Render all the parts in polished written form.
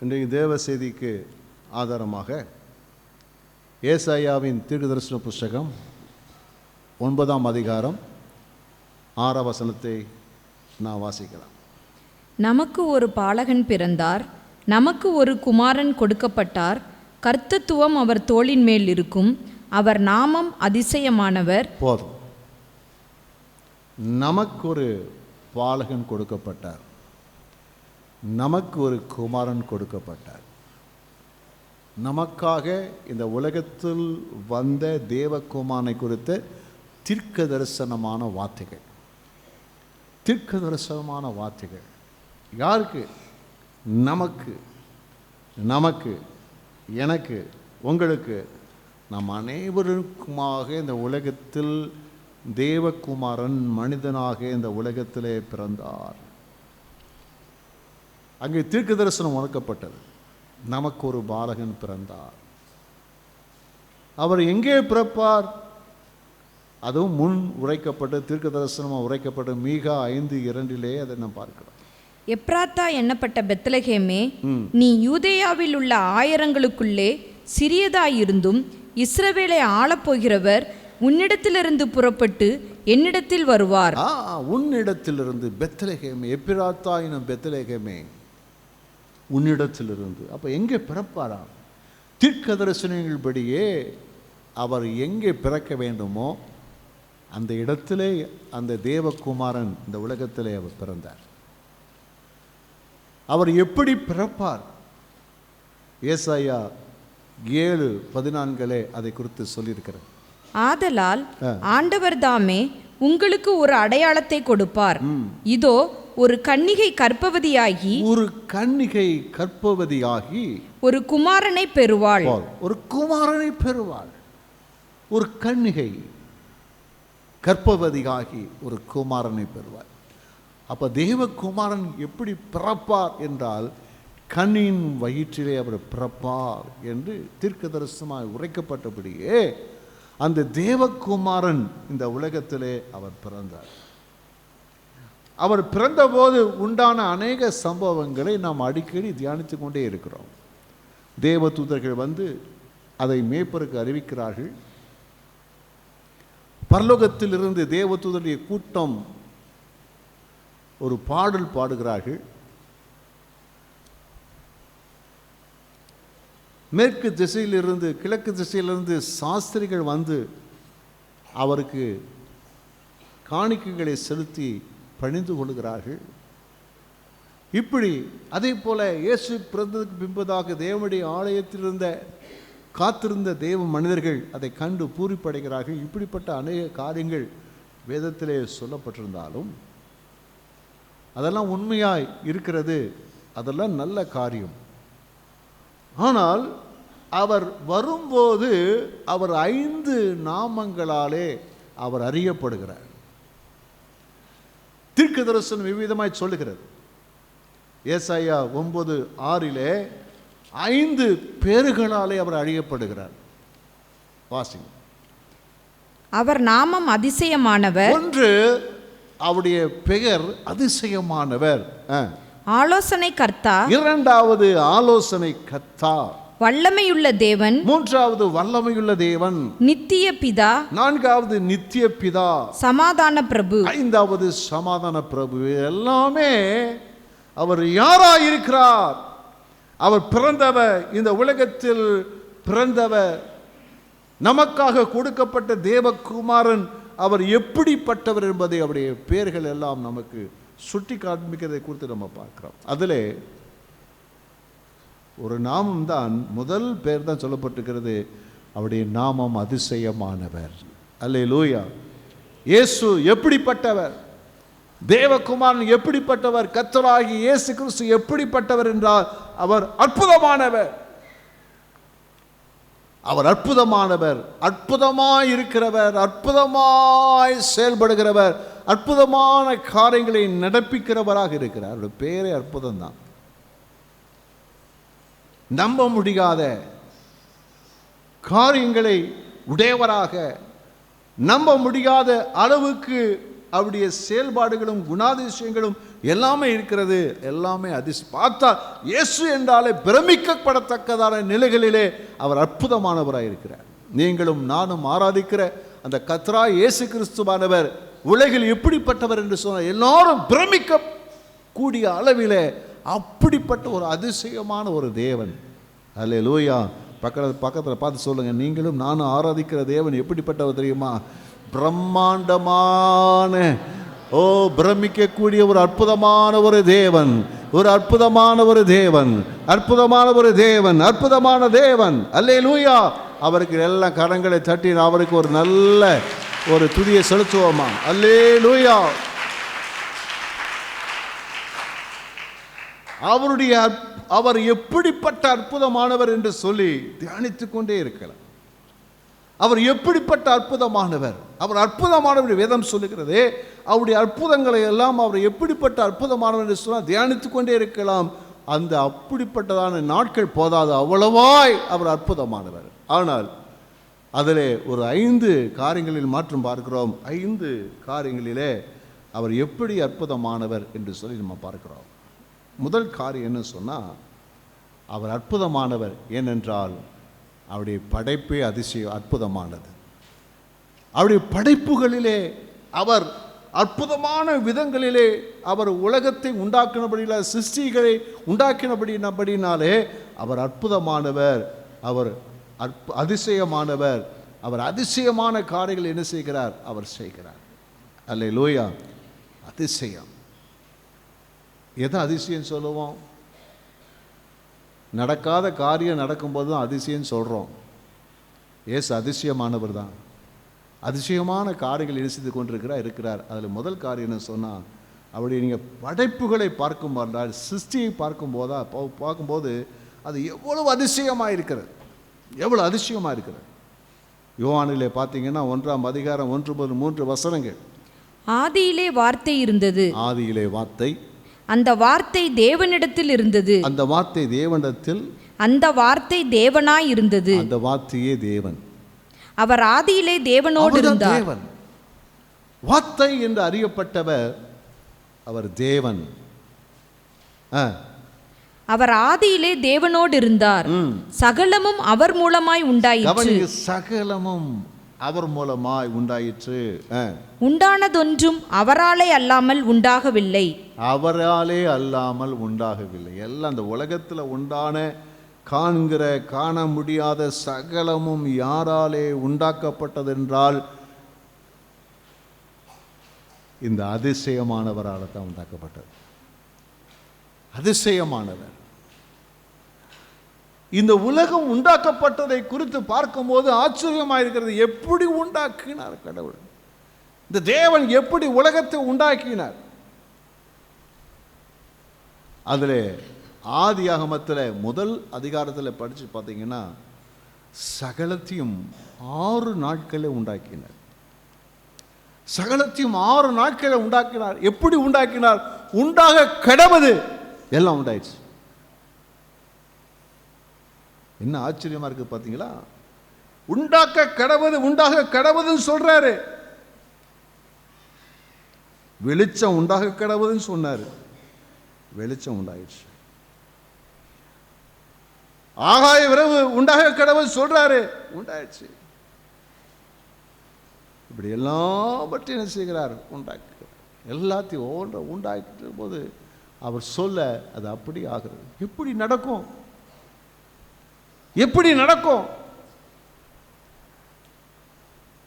இன்றைக்கு தேவ செய்திக்கு ஆதாரமாக ஏசாயாவின் தீர்க்கதரிசன புஸ்தகம் 9ஆம் அதிகாரம் 6ஆம் வசனத்தை நான் வாசிக்கலாம். நமக்கு ஒரு பாலகன் பிறந்தார், நமக்கு ஒரு குமாரன் கொடுக்கப்பட்டார், கர்த்தத்துவம் அவர் தோளின் மேல் இருக்கும், அவர் நாமம் அதிசயமானவர். போதும். நமக்கு ஒரு பாலகன் கொடுக்கப்பட்டார், நமக்கு ஒரு குமாரன் கொடுக்கப்பட்டார். நமக்காக இந்த உலகத்தில் வந்த தேவகுமாரனை குறித்த தீர்க்க தரிசனமான வார்த்தைகள். தீர்க்க தரிசனமான வார்த்தைகள் யாருக்கு? நமக்கு, நமக்கு, எனக்கு, உங்களுக்கு, நம் அனைவருக்குமாக இந்த உலகத்தில் தேவகுமாரன் மனிதனாக இந்த உலகத்திலே பிறந்தார். அங்கே தீர்க்க தரிசனம் உணர்த்தப்பட்டது. நமக்கு ஒரு பாலகன் பிறந்தார். அவர் எங்கே பிறப்பார்? அதுவும் முன் உரைக்கப்பட்ட தீர்க்க தரிசனமாக உரைக்கப்பட்ட மீகா 5:2 அதை நாம் பார்க்கலாம். எப்ராத்தா எண்ணப்பட்ட பெத்லகேமே, நீ யூதேயாவில் உள்ள ஆயிரங்களுக்குள்ளே சிறியதாயிருந்தும் இஸ்ரவேலை ஆளப்போகிறவர் உன்னிடத்திலிருந்து புறப்பட்டு என்னிடத்தில் வருவார். உன்னிடத்திலிருந்து பெத்லகேமே, எப்ராத்தா எனும் பெத்லகேமே, உன்னிடத்திலிருந்து. அப்போ எங்கே பிறப்பாராம்? தீர்க்க தரிசனங்களின்படியே அவர் எங்கே பிறக்க வேண்டுமோ அந்த இடத்திலே அந்த தேவகுமாரன் இந்த உலகத்திலே அவர் பிறந்தார். அவர் எப்படி பிறப்பார்? ஏசாயா 7:14 அதை குறித்து சொல்லியிருக்கிறார். ஆதலால் ஆண்டவர் தாமே உங்களுக்கு ஒரு அடையாளத்தை கொடுப்பார். இதோ ஒரு கன்னிகை கர்ப்பவதியாகி, ஒரு கன்னிகை கர்ப்பவதியாகி ஒரு குமாரனை பெறுவாள். ஒரு குமாரனை பெறுவாள். ஒரு கன்னிகை கர்ப்பவதியாகி ஒரு குமாரனை பெறுவாள். அப்ப தேவகுமாரன் எப்படி பிறப்பார் என்றால், கண்ணின் வயிற்றிலே அவர் பிறப்பார் என்று தீர்க்க தரிசனமாய் உரைக்கப்பட்டபடியே அந்த தேவகுமாரன் இந்த உலகத்திலே அவர் பிறந்தார். அவர் பிறந்தபோது உண்டான அநேக சம்பவங்களை நாம் அடிக்கடி தியானித்து கொண்டே இருக்கிறோம். தேவதூதர்கள் வந்து அதை மேய்ப்பருக்கு அறிவிக்கிறார்கள். பரலோகத்திலிருந்து தேவதூதருடைய கூட்டம் ஒரு பாடல் பாடுகிறார்கள். மேற்கு திசையிலிருந்து கிழக்கு திசையிலிருந்து சாஸ்திரிகள் வந்து அவருக்கு காணிக்கைகளை செலுத்தி பணிந்து கொள்கிறார்கள். இப்படி அதே போல இயேசு பிறந்ததுக்கு பின்பதாக தேவனுடைய ஆலயத்திலிருந்த காத்திருந்த தேவ மனிதர்கள் அதை கண்டு பூரிப்படைகிறார்கள். இப்படிப்பட்ட அநேக காரியங்கள் வேதத்திலே சொல்லப்பட்டிருந்தாலும் அதெல்லாம் உண்மையாய் இருக்கிறது, அதெல்லாம் நல்ல காரியம். ஆனால் அவர் வரும்போது அவர் 5 நாமங்களாலே அவர் அறியப்படுகிறார். தீர்க்க தரிசனம் விவிதமாய் சொல்லுகிறது. ஏசாயா 9:6 5 பேர்களாலே அவர் அறியப்படுகிறார். வாசிங்க. அவர் நாமம் அதிசயமானவர். ஒன்று, அவருடைய பெயர் அதிசயமானவர். ஆலோசனை கர்த்தா. இரண்டாவது ஆலோசனை கர்த்தா. வல்லமையுள்ள தேவன். மூன்றாவது வல்லமையுள்ள தேவன். நித்திய பிதா. நான்காவது நித்திய பிதா. சமாதான பிரபு. ஐந்தாவது சமாதான பிரபு. எல்லாமே அவர் யாராயிருக்கிறார்? அவர் பிறந்தவர், இந்த உலகத்தில் பிறந்தவர், நமக்காக கொடுக்கப்பட்ட தேவகுமாரன். அவர் எப்படிப்பட்டவர் என்பதை அவருடைய பெயர்கள் எல்லாம் நமக்கு சுட்டி காண்பிக்கிறதை குறித்து நம்ம பார்க்கிறோம். அதில் ஒரு நாமம் தான், முதல் பெயர் தான் சொல்லப்பட்டிருக்கிறது. அவருடைய நாமம் அதிசயமானவர். அல்லேலூயா. இயேசு எப்படிப்பட்டவர்? தேவகுமாரன் எப்படிப்பட்டவர்? கர்த்தராகிய இயேசு கிறிஸ்து எப்படிப்பட்டவர் என்றால் அவர் அற்புதமானவர். அவர் அற்புதமானவர், அற்புதமாய் இருக்கிறவர், அற்புதமாய் செயல்படுகிறவர், அற்புதமான காரியங்களை நடப்பிக்கிறவராக இருக்கிறார். அவருடைய பேரே அற்புதம் தான். நம்ப முடியாத காரியங்களை உடையவராக, நம்ப முடியாத அளவுக்கு அவருடைய செயல்பாடுகளும் குணாதிசயங்களும் எல்லாமே இருக்கிறது, எல்லாமே பார்த்தா இயேசு என்றாலே பிரமிக்கப்படத்தக்கதான நிலைகளிலே அவர் அற்புதமானவராக இருக்கிறார். நீங்களும் நானும் ஆராதிக்கிற அந்த கர்த்தராகிய இயேசு கிறிஸ்துவானவர் உலகில் எப்படிப்பட்டவர் என்று சொன்னால் எல்லாரும் பிரமிக்க கூடிய அளவிலே அப்படிப்பட்ட ஒரு அதிசயமான ஒரு தேவன். அல்லேலூயா. பக்கத்தில் பார்த்து சொல்லுங்க, நீங்களும் நானும் ஆராதிக்கிற தேவன் எப்படிப்பட்டவர் தெரியுமா? பிரம்மாண்டமான, பிரமிக்கக்கூடிய ஒரு அற்புதமான ஒரு தேவன், ஒரு அற்புதமான ஒரு தேவன், அற்புதமான ஒரு தேவன், அற்புதமான தேவன். அல்லேலூயா. அவருக்கு எல்லா கரங்களை தட்டி அவருக்கு ஒரு நல்ல ஒரு துதியை செலுத்துவோமா? அல்லேலூயா. அவர் எப்படிப்பட்ட அற்புதமானவர் என்று சொல்லி தியானித்துக் கொண்டே இருக்கலாம். அவர் எப்படிப்பட்ட அற்புதமானவர், அவர் அற்புதமானவர் வேதம் சொல்லுகிறது. அவருடைய அற்புதங்களை எல்லாம் அவர் எப்படிப்பட்ட அற்புதமானவர் என்று சொன்னால் தியானித்துக் கொண்டே இருக்கலாம். அந்த அப்படிப்பட்டதான நாட்கள் போதாது, அவ்வளவாய் அவர் அற்புதமானவர். ஆனால் அதிலே ஒரு 5 காரியங்களில் மாற்றம் பார்க்கிறோம். 5 காரியங்களிலே அவர் எப்படி அற்புதமானவர் என்று சொல்லி நம்ம பார்க்கிறோம். முதல் காரியம் என்ன சொன்னால், அவர் அற்புதமானவர் ஏனென்றால் அவருடைய படைப்பே அற்புதமானது. அவருடைய படைப்புகளிலே அவர் அற்புதமான விதங்களிலே அவர் உலகத்தை உண்டாக்கினபடியினால், சிருஷ்டிகளை உண்டாக்கினபடினாலே அவர் அற்புதமானவர், அவர் அதிசயமானவர். அவர் அதிசயமான காரியங்கள் என்ன செய்கிறார்? அவர் செய்கிறார். அல்லேலூயா. அதிசயம். எதை அதிசயம் சொல்லுவோம்? நடக்காத காரியம் நடக்கும்போது தான் அதிசயம் சொல்கிறோம். ஏசு அதிசயமானவர் தான். அதிசயமான காரியங்கள் என்ன செய்து இருக்கிறார். அதில் முதல் காரியம் என்ன சொன்னால், அவருடைய நீங்கள் படைப்புகளை பார்க்கும்போது, சிருஷ்டியை பார்க்கும்போது அது எவ்வளவு அதிசயமாக இருக்கிறது, எவ்வளோ அதிசயமாக இருக்கிறது. யோவானிலே பார்த்தீங்கன்னா 1ஆம் அதிகாரம் 1-3 வசனங்கள். ஆதியிலே வார்த்தை இருந்தது. ஆதியிலே வார்த்தை, அந்த வார்த்தை தேவனிடத்தில் இருந்தது. அந்த வார்த்தை தேவனிடத்தில், அந்த வார்த்தை தேவனாய் இருந்தது. அந்த வார்த்தையே தேவன். அவர் ஆதியிலே தேவனோடு இருந்தார். தேவன் வார்த்தை என்று அறியப்பட்டவர் அவர் தேவன். அவர் ஆதியிலே தேவனோடு இருந்தார். சகலமும் அவர் மூலமாய் உண்டாயிற்று. சகலமும் அவர் மூலமாய் உண்டாயிற்று. உண்டானதொன்றும் அவராலே அல்லாமல் உண்டாகவில்லை. அவராலே அல்லாமல் உண்டாகவில்லை. எல்லாம் அந்த உலகத்தில் உண்டான காண முடியாத சகலமும் யாராலே உண்டாக்கப்பட்டதென்றால் இந்த அதிசயமானவரால் தான் உண்டாக்கப்பட்டது. அதிசயமானவர். இந்த உலகம் உண்டாக்கப்பட்டதை குறித்து பார்க்கும்போது ஆச்சரியமாயிருக்கிறது. எப்படி உண்டாக்கினார் கடவுள்? இந்த தேவன் எப்படி உலகத்தை உண்டாக்கினார்? அதில் ஆதியாகமத்தில் முதல் அதிகாரத்தில் படித்து பார்த்தீங்கன்னா சகலத்தையும் 6 நாட்களில் உண்டாக்கினார். சகலத்தையும் 6 நாட்களில் உண்டாக்கினார். எப்படி உண்டாக்கினார்? உண்டாக கடவுது எல்லாம் உண்டாயிடுச்சு. என்ன ஆச்சரியமா இருக்கு பார்த்தீங்களா? உண்டாக கடவுதுன்னு சொல்றாரு. வெளிச்சம் உண்டாக கடவுதுன்னு சொன்னாரு. வெளிச்சம் உண்டாயிடுச்சு. ஆகாய விரைவு உண்டாக கடவுள் சொல்றாரு, உண்டாயிடுச்சு. இப்படி எல்லாவற்றையும் என்ன செய்கிறார்? உண்டாக்குகிறார். எல்லாத்தையும் ஒவ்வொன்றை உண்டாக்கிட்ட போது அவர் சொல்ல அது அப்படி ஆகிறது. எப்படி நடக்கும்? எப்படி நடக்கும்?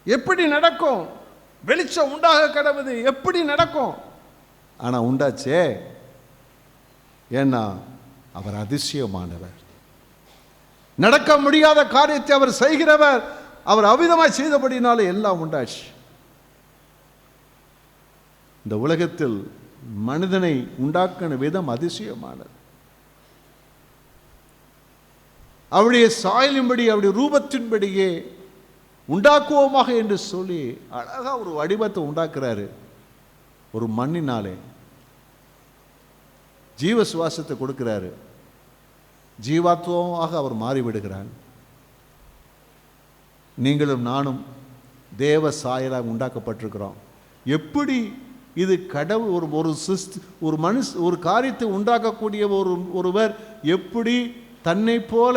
எப்படி நடக்கும்? வெளிச்சம் உண்டாக கடவுது எப்படி நடக்கும்? ஆனா உண்டாச்சே. ஏன்னா அவர் அதிசயமானவர். நடக்க முடியாத காரியத்தை அவர் செய்கிறவர். அவர் அவிதமாய் செய்தபடினாலே எல்லாம் உண்டாச்சு. இந்த உலகத்தில் மனிதனை உண்டாக்கின விதம் அதிசயமானது. அவருடைய சாயலின்படி, அவருடைய ரூபத்தின்படியே உண்டாக்குவோமாக என்று சொல்லி அழகா ஒரு வடிவத்தை உண்டாக்குறாரு. ஒரு மண்ணினாலே ஜீவ சுவாசத்தை கொடுக்கிறாரு. ஜீவாத்வமாக அவர் மாறிவிடுகிறார். நீங்களும் நானும் தேவ சாயலாக உண்டாக்கப்பட்டிருக்கிறோம். எப்படி இது கடவுள் ஒரு ஒரு காரியத்தை உண்டாக்கக்கூடிய ஒருவர் எப்படி தன்னை போல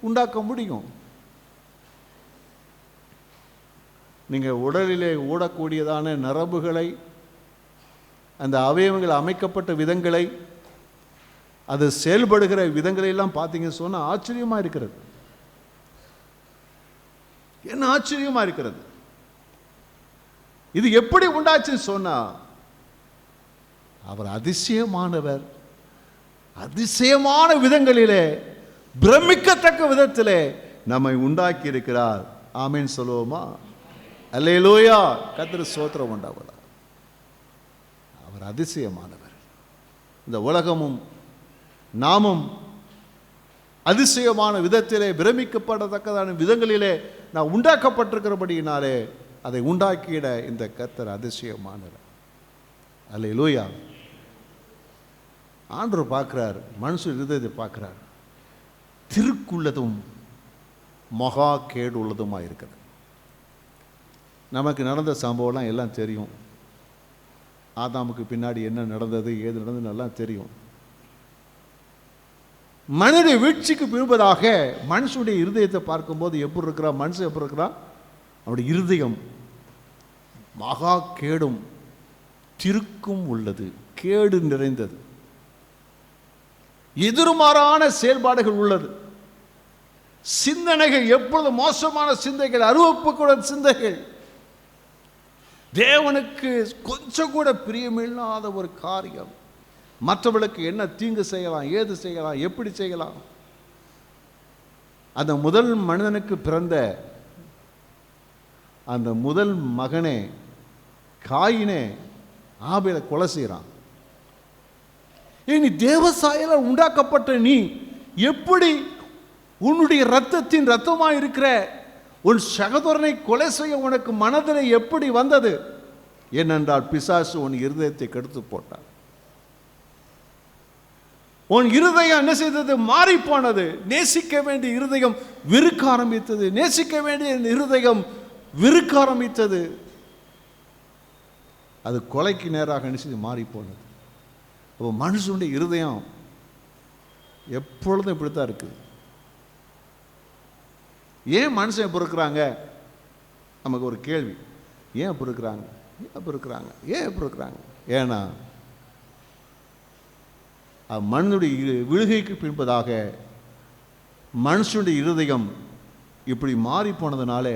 உண்டாக்க முடியும்? நீங்கள் உடலிலே ஓடக்கூடியதான நரம்புகளை, அந்த அவயவங்கள் அமைக்கப்பட்ட விதங்களை, அது செயல்படுகிற விதங்களை எல்லாம் பார்த்தீங்கன்னு சொன்னால் ஆச்சரியமா இருக்கிறது. என்ன ஆச்சரியமா இருக்கிறது! இது எப்படி உண்டாச்சுன்னு சொன்னா, அவர் அதிசயமானவர். அதிசயமான விதங்களிலே, பிரமிக்கத்தக்க விதத்திலே நம்மை உண்டாக்கி இருக்கிறார். ஆமீன் சொல்லுவோமா? அல்லேலூயா. கர்த்தருக்கு ஸ்தோத்திரம் உண்டாவதா. அவர் அதிசயமானவர். இந்த உலகமும் நாமும் அதிசயமான விதத்திலே, பிரமிக்கப்படத்தக்கதான விதங்களிலே நான் உண்டாக்கப்பட்டிருக்கிறபடியினாலே அதை உண்டாக்கிட இந்த கர்த்தர் அதிசயமானவர். அல்லேலூயா. ஆண்டவர் பார்க்கிறார், மனுஷன் இருதயத்தை பார்க்கிறார். திருக்குள்ளதும் மகா கேடு உள்ளதுமாக இருக்கிறது. நமக்கு நடந்த சம்பவம்லாம் எல்லாம் தெரியும். ஆதாமுக்கு பின்னாடி என்ன நடந்தது, ஏது நடந்தது எல்லாம் தெரியும். மனித வீழ்ச்சிக்கு பின்பதாக மனுஷனுடைய இருதயத்தை பார்க்கும்போது எப்படி இருக்கிறான் மனுஷன்? எப்படி இருக்கிறான்? அவனுடைய இருதயம் மகா கேடும் திருக்கும் உள்ளது, கேடு நிறைந்தது, எதிர்மாறான செயல்பாடுகள் உள்ளது. சிந்தனைகள் எப்பொழுது மோசமான சிந்தைகள், அருவப்புக்கூட சிந்தைகள், தேவனுக்கு கொஞ்சம் கூட பிரியமில்லாத ஒரு காரியம். மற்றவர்களுக்கு என்ன தீங்கு செய்யலாம், ஏது செய்யலாம், எப்படி செய்யலாம். அந்த முதல் மனிதனுக்கு பிறந்த அந்த முதல் மகனே காயினே ஆபேலை கொலை செய்கிறான். நீ தேவசாயலால் உண்டாக்கப்பட்ட நீ எப்படி உன்னுடைய இரத்தத்தின் இரத்தமாக இருக்கிற உன் சகோதரனை கொலை செய்ய உனக்கு மனதில் எப்படி வந்தது? ஏனென்றால் பிசாசு உன் இருதயத்தை கெடுத்து போட்டான். உன் இருதயம் என்ன செய்தது? மாறி போனது. நேசிக்க வேண்டிய இருதயம் வெறுக்க ஆரம்பித்தது. நேசிக்க வேண்டிய இருதயம் வெறுக்க ஆரம்பித்தது. அது கொலைக்கு நேராக நினைச்சு மாறி போனது. அப்போ மனுஷனுடைய இருதயம் எப்பொழுதும் இப்படித்தான் இருக்குது. ஏன் மனுஷன் பொறுக்கிறாங்க? நமக்கு ஒரு கேள்வி. ஏன் பொறுக்கிறாங்க? ஏன் பொறுக்கிறாங்க? ஏன் பொறுக்கிறாங்க? ஏன்னா மனிதனுடைய விழுகைக்கு பின்பதாக மனுஷனுடைய இருதயம் இப்படி மாறி போனதுனால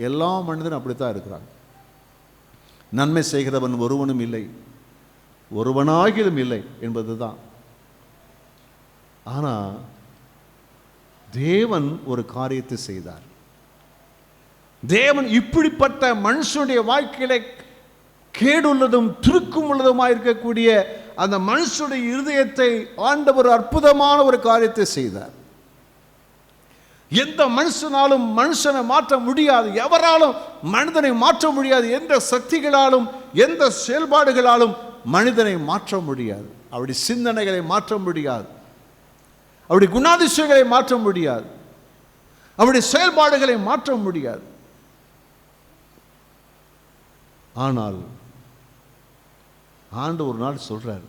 எல்லா மனிதனும் அப்படித்தான் இருக்கிறாங்க. நன்மை செய்கிறவன் ஒருவனும் இல்லை, ஒருவனாகிலும் இல்லை என்பதுதான். ஆனால் தேவன் ஒரு காரியத்தை செய்தார். தேவன் இப்படிப்பட்ட மனுஷனுடைய வாழ்க்கையில கேடுள்ளதும் திருக்கும் உள்ளதுமாக இருக்கக்கூடிய அந்த மனுஷனுடைய இருதயத்தை ஆண்டவர் அற்புதமான ஒரு காரியத்தை செய்தார். எந்த மனுஷனாலும் மனுஷனை மாற்ற முடியாது, எவராலும் மனிதனை மாற்ற முடியாது, எந்த சக்திகளாலும் எந்த செயல்பாடுகளாலும் மனிதனை மாற்ற முடியாது. அவருடைய சிந்தனைகளை மாற்ற முடியாது, அவருடைய குணாதிசயங்களை மாற்ற முடியாது, அவருடைய செயல்பாடுகளை மாற்ற முடியாது. ஆனால் ஆண்டு ஒரு நாள் சொல்றார்,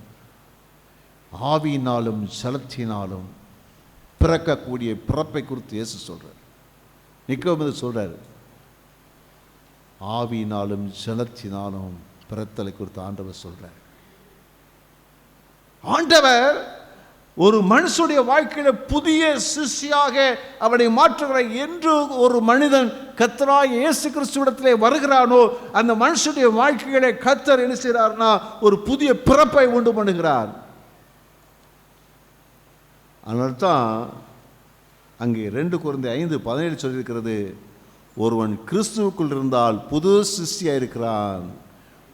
ஆவியினாலும் ஜலத்தினாலும் பிறக்கக்கூடிய பிறப்பை குறித்து இயேசு சொல்றார். நிக்கோதேமு சொல்றார், ஆவியினாலும் ஜலத்தினாலும் பிறத்தலை குறித்து ஆண்டவர் சொல்றார். ஆண்டவர் ஒரு மனுஷனுடைய வாழ்க்கையில புதிய சிருஷ்டியாக அவனை மாற்றுகிறார். என்று ஒரு மனிதன் கர்த்தராகிய இயேசு கிறிஸ்துவிடத்திலே வருகிறானோ அந்த மனுஷனுடைய வாழ்க்கையிலே கர்த்தர் என்ன செய்கிறார்னா ஒரு புதிய பிறப்பை உண்டு பண்ணுகிறார். அதனால்தான் அங்கே 2 கொரிந்தியர் 5:17 சொல்லியிருக்கிறது, ஒருவன் கிறிஸ்துவுக்குள் இருந்தால் புது சிருஷ்டியாக இருக்கிறான்,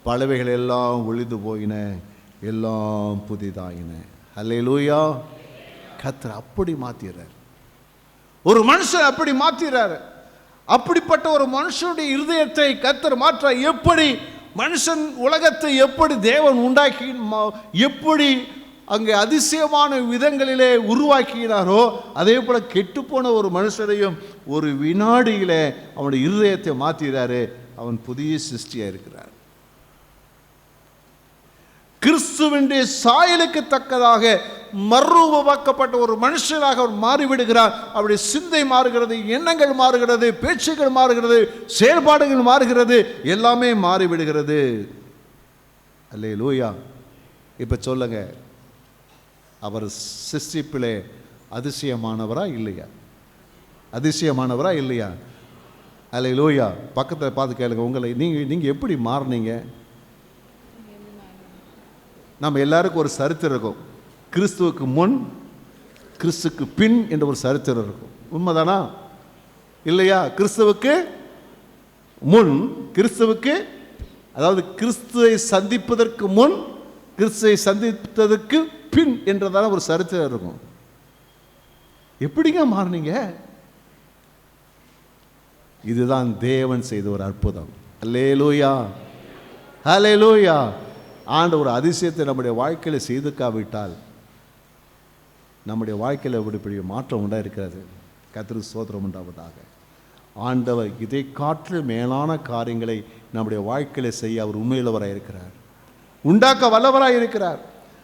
பழவைகள் எல்லாம் ஒழிந்து போயின, எல்லாம் புதிதாயின. அல்லேலூயா. கர்த்தர் அப்படி மாத்திறார். ஒரு மனுஷன் அப்படி மாத்திறார். அப்படிப்பட்ட ஒரு மனுஷனுடைய இருதயத்தை கர்த்தர் மாற்ற எப்படி மனுஷன் உலகத்தை எப்படி தேவன் உண்டாக்கி எப்படி அங்கே அதிசயமான விதங்களிலே உருவாக்கினாரோ அதே போல கெட்டுப்போன ஒரு மனுஷனையும் ஒரு வினாடியிலே அவனுடைய இருதயத்தை மாத்திறாரு. அவன் புதிய சிருஷ்டியா இருக்கிறார். கிறிஸ்துவினுடைய சாயலுக்கு தக்கதாக மறுரூபமாக்கப்பட்ட ஒரு மனுஷனாக அவர் மாறிவிடுகிறார். அவருடைய சிந்தை மாறுகிறது, எண்ணங்கள் மாறுகிறது, பேச்சுகள் மாறுகிறது, செயல்பாடுகள் மாறுகிறது, எல்லாமே மாறிவிடுகிறது. அல்லேலூயா. இப்போ சொல்லுங்க, அவர் சிருஷ்டிப்பிலே அதிசயமானவரா இல்லையா? அதிசயமானவரா இல்லையா? அல்லேலூயா. பக்கத்தில் பார்த்து கேளுங்க, உங்களை நீங்கள் எப்படி மாறினீங்க? நம்ம எல்லாருக்கும் ஒரு சரித்திரம் இருக்கும். கிறிஸ்துவுக்கு முன், கிறிஸ்துவுக்கு பின் என்ற ஒரு சரித்திரம் இருக்கும். உண்மைதானா இல்லையா? கிறிஸ்துவுக்கு முன், கிறிஸ்துவுக்கு, அதாவது கிறிஸ்துவை சந்திப்பதற்கு முன், கிறிஸ்துவை சந்தித்ததற்கு பின் என்றதான ஒரு சரித்திரம் இருக்கும். எப்படிங்க மாறினீங்க? இதுதான் தேவன் செய்த ஒரு அற்புதம். அல்லேலூயா, அல்லேலூயா. ஆண்டவர் ஒரு அதிசயத்தை நம்முடைய வாழ்க்கையில் செய்துக்காவிட்டால் நம்முடைய வாழ்க்கையில் எப்படி பெரிய மாற்றம் உண்டாயிருக்கிறது. கர்த்தருக்கு ஸ்தோத்திரம் உண்டாவதாக. ஆண்டவர் இதை காற்று மேலான காரியங்களை நம்முடைய வாழ்க்கையில் செய்ய அவர் உண்மையுள்ளவராக இருக்கிறார், உண்டாக்க வல்லவராக இருக்கிறார்.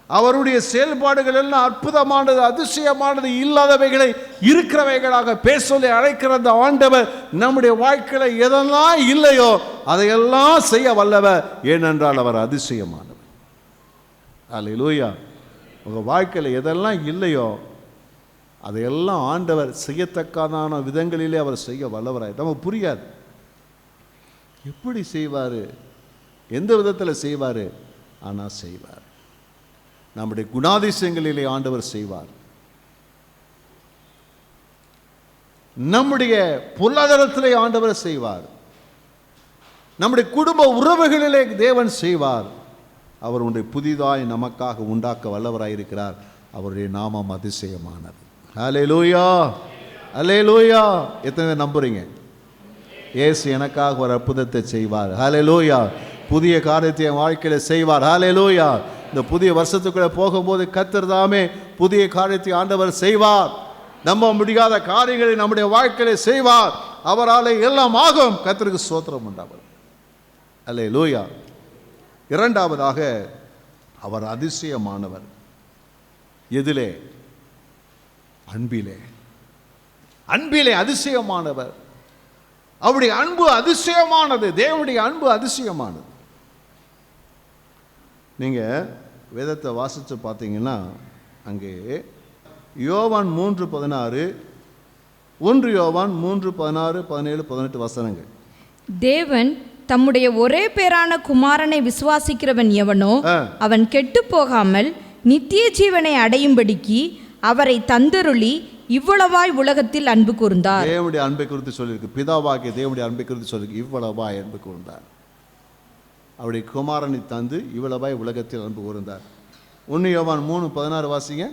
அவருடைய செயல்பாடுகள் எல்லாம் அற்புதமானது, அதிசயமானது, இல்லாதவைகளை இருக்கிறவைகளாக பேர் சொல்லி அழைக்கிற அந்த ஆண்டவர் நம்முடைய வாழ்க்கையில் எதெல்லாம் இல்லையோ அதையெல்லாம் செய்ய வல்லவர். ஏனென்றால் அவர் அதிசயமானவர். அல்லேலூயா. உங்கள் வாழ்க்கையில் எதெல்லாம் இல்லையோ அதையெல்லாம் ஆண்டவர் செய்யத்தக்கதான விதங்களிலே அவர் செய்ய வல்லவராய். நமக்கு புரியாது எப்படி செய்வார், எந்த விதத்தில் செய்வார், ஆனால் செய்வார். நம்முடைய குணாதிசயங்களிலே ஆண்டவர் செய்வார். நம்முடைய பொருளாதாரத்திலே ஆண்டவர் செய்வார். நம்முடைய குடும்ப உறவுகளிலே தேவன் செய்வார். அவர் ஒன்றை புதிதாய் நமக்காக உண்டாக்க வல்லவராயிருக்கிறார். அவருடைய நாமம் அதிசயமானது. அல்லேலூயா, அல்லேலூயா. எத்தனை பேர் நம்புறீங்க? இயேசு எனக்காக ஒரு அற்புதத்தை செய்வார். அல்லேலூயா. புதிய காரியத்தை என் வாழ்க்கையில் செய்வார். அல்லேலூயா. இந்த புதிய வருஷத்துக்குள்ளே போகும்போது கர்த்தர் தாமே புதிய காரியத்தை ஆண்டவர் செய்வார். நம்ப முடியாத காரியங்களை நம்முடைய வாழ்க்கையில் செய்வார். அவரால் எல்லாம் ஆகும். கர்த்தருக்கு ஸ்தோத்திரம் உண்டாவது. அல்லேலூயா. இரண்டாவதாக, அவர் அதிசயமானவர். எதிலே? அன்பிலே. அன்பிலே அதிசயமானவர். அவருடைய அன்பு அதிசயமானது. தேவனுடைய அன்பு அதிசயமானது. நீங்கள் வேதத்தை வாசித்து பார்த்தீங்கன்னா அங்கே யோவான் 3:16, 1 யோவான் 3:16, 17, 18 வசனங்கள். தேவன் தம்முடைய ஒரே பேரான குமாரனை விசுவாசிக்கிறவன் எவனோ அவன் கெட்டு போகாமல் நித்திய ஜீவனை அடையும்படிக்கு அவரை தந்தருளி இவ்வளவாய் உலகத்தில் அன்பு கூர்ந்தார். தேவனுடைய அன்பை குறித்து சொல்லியிருக்கு. பிதாவாகிய தேவனுடைய அன்பை குறித்து சொல்லியிருக்கு. இவ்வளவாய் அன்பு கூர்ந்தார். அவருடைய குமாரனை தந்து இவ்வளவாய் உலகத்தில் அன்பு கூர்ந்தார். 1 யோவான் 3:16 வாசிங்க.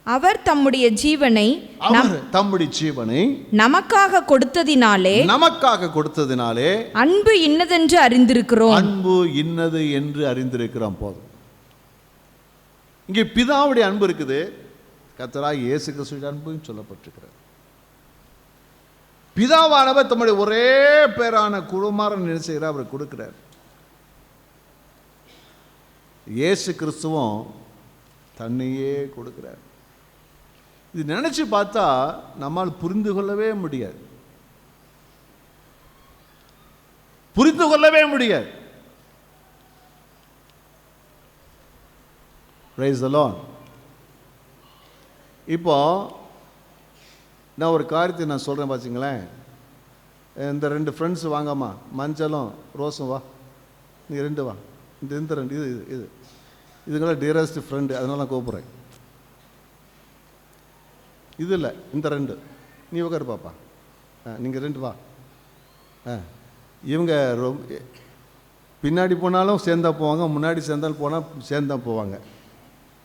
அவர் தம்முடைய ஜீவனை நமக்காக கொடுத்ததினாலே அன்பு இன்னதென்று அறிந்திருக்கிறோம். அன்பு இன்னது என்று அறிந்திருக்கிறோம். போதும். இங்கே பிதாவுடைய அன்பு இருக்குது. கர்த்தராகிய இயேசு கிறிஸ்துவின் அன்பு சொல்லப்பட்டிருக்கிறது. பிதாவானவர் தம்முடைய ஒரே பேரான குமாரன் என்ன செய்கிறார்? அவர் கொடுக்கிறார். இயேசு கிறிஸ்துவும் தன்னையே கொடுக்கிறார். இது நினைச்சு பார்த்தா நம்மால் புரிந்து கொள்ளவே முடியாது. புரிந்து கொள்ளவே முடியாது. Praise the Lord. இப்போ நான் ஒரு காரியத்தை நான் சொல்கிறேன் பார்த்திங்களேன். இந்த 2 ஃப்ரெண்ட்ஸ் வாங்கம்மா, மஞ்சளும் ரோஸும் வா, நீ 2 வா, இந்த 2 இது இதுங்களாம் டியரஸ்ட் ஃப்ரெண்டு, அதனால நான் கூப்பிட்றேன். இது இல்லை, இந்த 2 நீ உட்காரு பாப்பா, நீங்கள் 2 வா. இவங்க பின்னாடி போனாலும் சேர்ந்தா போவாங்க, முன்னாடி சேர்ந்தாலும் போனால் சேர்ந்தா போவாங்க.